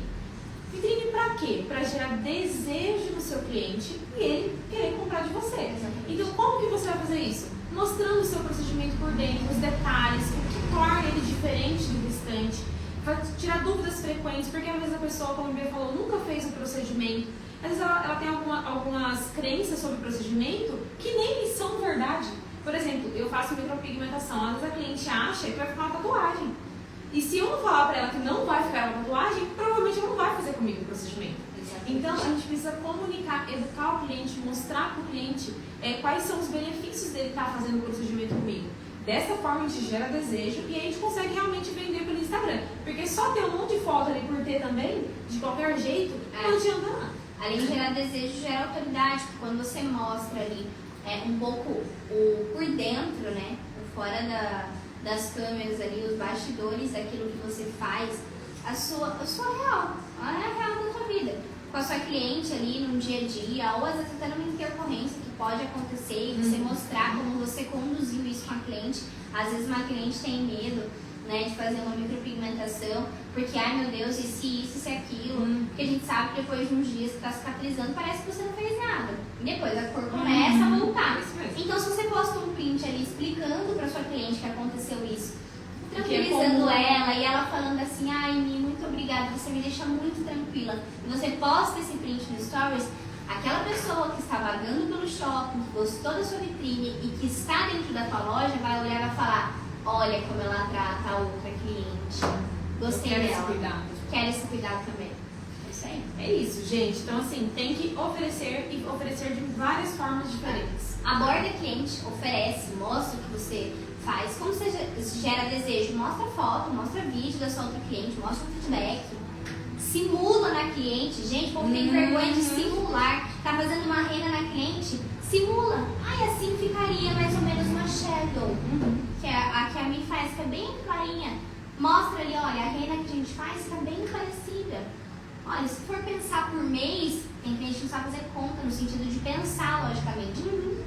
Vitrine pra quê? Pra gerar desejo no seu cliente e ele querer comprar de você. Exatamente. Então, como que você vai fazer isso? Mostrando o seu procedimento por dentro, os detalhes, o que torna ele diferente do restante. Vai tirar dúvidas frequentes, porque às vezes a pessoa, como a Bia falou, nunca fez o procedimento. Às vezes ela tem algumas crenças sobre o procedimento que nem são verdade. Por exemplo, eu faço micropigmentação. Às vezes a cliente acha que vai ficar uma tatuagem. E se eu não falar pra ela que não vai ficar uma tatuagem, provavelmente ela não vai fazer comigo o procedimento. Exatamente. Então, a gente precisa comunicar, educar o cliente, mostrar para o cliente quais são os benefícios dele estar fazendo o procedimento comigo. Dessa forma, a gente gera desejo e a gente consegue realmente vender pelo Instagram. Porque só ter um monte de foto ali por ter também, de qualquer jeito, não adianta nada. Além de gerar desejo, gera autoridade. Porque quando você mostra ali um pouco o por dentro, né? Fora das câmeras ali, os bastidores daquilo que você faz, a sua real, a real da sua vida. Com a sua cliente ali no dia a dia, ou às vezes até numa intercorrência que pode acontecer e você mostrar como você conduziu isso com a cliente. Às vezes uma cliente tem medo, né, de fazer uma micropigmentação, porque, ai meu Deus, e se aquilo, porque a gente sabe que depois de uns dias que está cicatrizando, parece que você não fez nada. E depois a cor começa a voltar. Então se você posta um print ali explicando para sua cliente que aconteceu isso, tranquilizando ela e ela falando assim, ai Mi, muito obrigada, você me deixa muito tranquila. E você posta esse print no Stories, aquela pessoa que está vagando pelo shopping, que gostou da sua vitrine e que está dentro da tua loja, vai olhar e vai falar, olha como ela trata a outra cliente. Gostei dela. Esse cuidado. Quero esse cuidado também. É isso aí. É isso, gente. Então, assim, tem que oferecer e oferecer de várias formas diferentes. Aborda cliente, oferece, mostra o que você faz. Como você gera desejo, mostra foto, mostra vídeo da sua outra cliente, mostra o feedback. Simula na cliente. Gente, o povo tem vergonha de simular. Tá fazendo uma rena na cliente, simula. Ai, assim ficaria mais ou menos uma shadow. Que é a que a Mi faz, que é bem clarinha. Mostra ali, olha, a rena que a gente faz fica bem parecida. Olha, se for pensar por mês, tem cliente que não sabe fazer conta, no sentido de pensar, logicamente.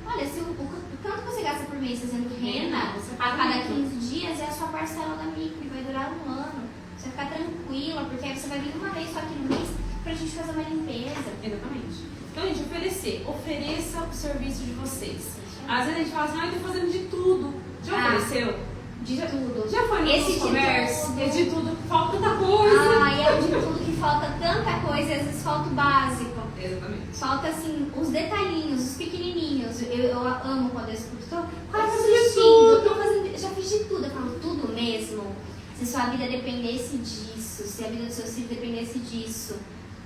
Olha, se o quanto você gasta por mês fazendo rena, a cada 15 dias é a sua parcela da micro, e vai durar um ano. Você vai ficar tranquila, porque aí você vai vir uma vez só aqui no mês pra gente fazer uma limpeza. Exatamente. Então, gente, ofereça o serviço de vocês. Às vezes a gente fala assim, eu tô fazendo de tudo. Já ofereceu? De tudo. Já foi no Esse comércio? de Esse de tudo, falta tanta coisa. Ah, e é o de tudo que falta tanta coisa, às vezes falta o básico. Exatamente. Falta assim, os detalhinhos, os pequenininhos. Eu amo quando eu escuto. Tô quase Faz de desistindo, tudo. já fiz de tudo. Eu falo tudo mesmo. Se sua vida dependesse disso, se a vida dos seus filhos dependesse disso,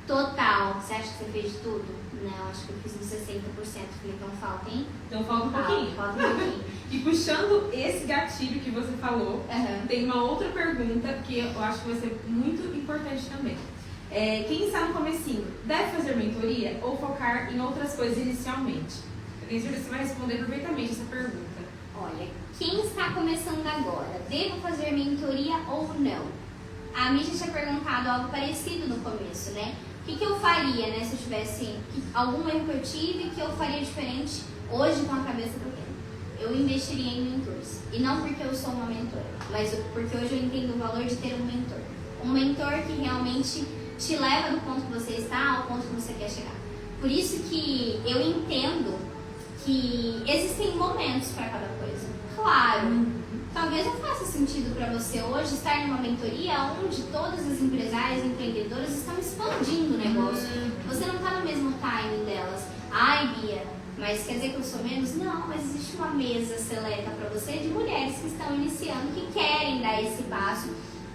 total. Você acha que você fez de tudo? Não, acho que eu fiz uns 60%. Falei, então falta, hein? Então falta um pouquinho. Falta um pouquinho. E puxando esse gatilho que você falou, tem uma outra pergunta que eu acho que vai ser muito importante também. Quem está no comecinho, deve fazer mentoria ou focar em outras coisas inicialmente? Eu tenho certeza que você vai responder perfeitamente essa pergunta. Olha, quem está começando agora, devo fazer mentoria ou não? A Mídia tinha perguntado algo parecido no começo, né? O que eu faria, né, se eu tivesse algum erro que eu tive, que eu faria diferente hoje com a cabeça que eu tenho? Eu investiria em mentores. E não porque eu sou uma mentora, mas porque hoje eu entendo o valor de ter um mentor. Um mentor que realmente te leva do ponto que você está ao ponto que você quer chegar. Por isso que eu entendo que existem momentos para cada coisa. Claro, talvez não faça sentido para você hoje estar numa mentoria onde todas as empresárias e empreendedoras estão expandindo o negócio. Você não está no mesmo timing delas. Ai, Bia, mas quer dizer que eu sou menos? Não, mas existe uma mesa seleta para você de mulheres que estão iniciando, que querem dar esse passo,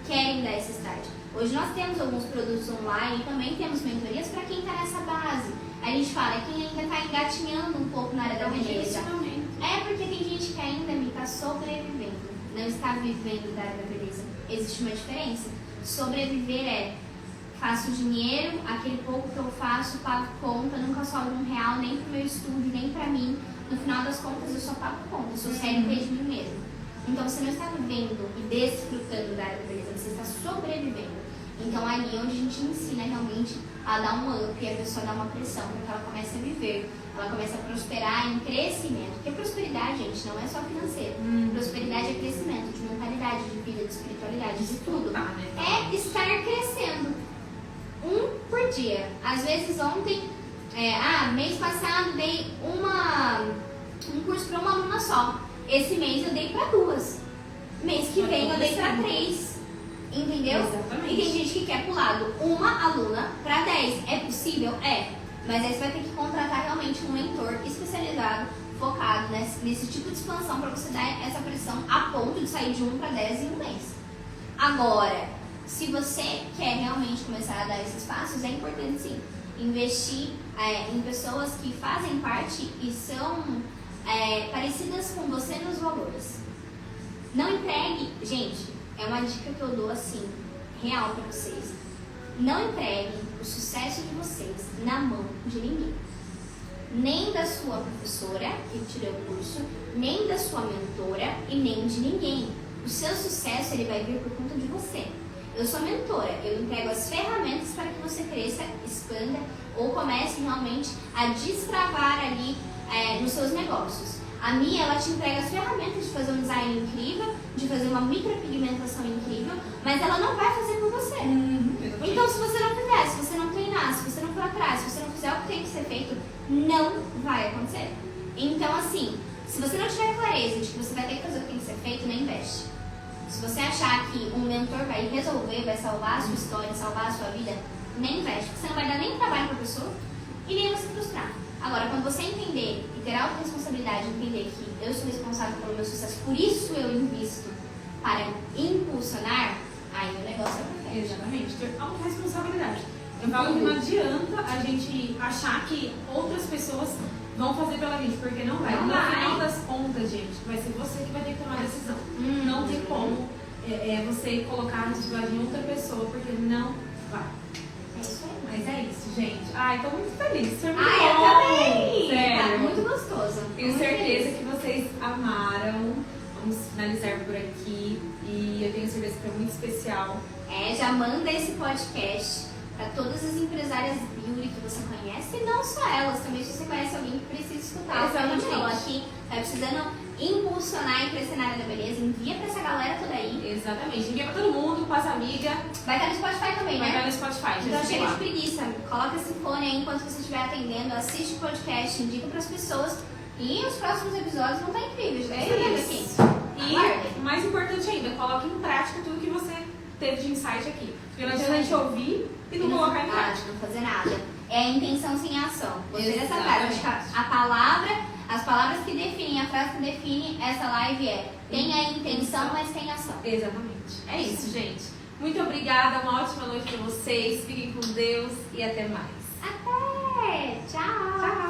querem dar esse start. Hoje nós temos alguns produtos online e também temos mentorias para quem está nessa base. A gente fala quem ainda está engatinhando um pouco na área da beleza. Porque tem gente que ainda está sobrevivendo, não está vivendo da área da beleza. Existe uma diferença. Sobreviver faço dinheiro, aquele pouco que eu faço, pago conta, nunca sobra R$1 nem pro meu estúdio, nem pra mim. No final das contas eu só pago conta, eu sou CLT de mim mesmo. Então você não está vivendo e desfrutando da área da beleza, você está sobrevivendo. Então ali é onde a gente ensina realmente a dar um up e a pessoa dá uma pressão para que ela comece a viver, ela comece a prosperar em crescimento. Porque prosperidade, gente, não é só financeiro. Prosperidade é crescimento de mentalidade, de vida, de espiritualidade, de tudo. É estar crescendo. Um por dia. Às vezes ontem, mês passado dei um curso para uma aluna só. Esse mês eu dei para 2. Mês que vem eu dei para 3. Entendeu? Exatamente. E tem gente que quer pular de uma aluna para 10. É possível? É. Mas aí você vai ter que contratar realmente um mentor especializado, focado nesse tipo de expansão para você dar essa pressão a ponto de sair de 1 para 10 em um mês. Agora, se você quer realmente começar a dar esses passos, é importante sim investir em pessoas que fazem parte e são parecidas com você nos valores. Não entregue, gente, é uma dica que eu dou assim, real pra vocês. Não entreguem o sucesso de vocês na mão de ninguém. Nem da sua professora que tirou o curso, nem da sua mentora e nem de ninguém. O seu sucesso ele vai vir por conta de você. Eu sou mentora, eu entrego as ferramentas para que você cresça, expanda ou comece realmente a destravar ali nos seus negócios. A Mia, ela te entrega as ferramentas de fazer um design incrível, de fazer uma micropigmentação incrível, mas ela não vai fazer por você. Então, se você não fizer, se você não treinar, se você não for atrás, se você não fizer o que tem que ser feito, não vai acontecer. Então, assim, se você não tiver clareza de que você vai ter que fazer o que tem que ser feito, não investe. Se você achar que um mentor vai resolver, vai salvar a sua história, salvar a sua vida, nem investe, porque você não vai dar nem trabalho para a pessoa e nem vai se frustrar. Agora, quando você entender e ter autorresponsabilidade, entender que eu sou responsável pelo meu sucesso, por isso eu invisto para impulsionar, aí o negócio é perfeito. Exatamente, ter autorresponsabilidade. Eu falo que não adianta a gente achar que outras pessoas vão fazer pela gente, porque não vai. No final das contas, gente, vai ser você que vai ter que tomar a decisão. Não tem como você colocar a responsabilidade em outra pessoa, porque não vai. É isso aí. Mas é isso, gente. Ai, tô muito feliz. Foi muito Eu bom. também! Sério. Tá muito gostoso. Tenho Muito certeza feliz. que vocês amaram. Vamos finalizar por aqui. E eu tenho certeza que foi muito especial. Já manda esse podcast para todas as empresárias beauty que você conhece, e não só elas, também se você conhece alguém que precisa escutar o que a gente falou aqui, tá precisando impulsionar e crescer na área da beleza, envia pra essa galera toda aí. Exatamente. Envia pra todo mundo, passa amiga. Vai estar no Spotify também, Vai né? estar no Spotify. Então gente, chega lá. de preguiça, coloca esse fone aí enquanto você estiver atendendo, assiste o podcast, indica pras pessoas, e os próximos episódios vão estar incríveis, né? Isso. Aqui. E o mais importante ainda, coloque em prática tudo que você teve de insight aqui. Porque não adianta a gente ouvir e não colocar em prática. Não fazer nada. É a intenção sem ação. Gostei dessa Exatamente. frase. Acho que a palavra, as palavras que definem, a frase que define essa live é: tenha intenção, mas tenha ação. Exatamente. É isso, gente. Muito obrigada, uma ótima noite pra vocês. Fiquem com Deus e até mais. Até! Tchau! Tchau!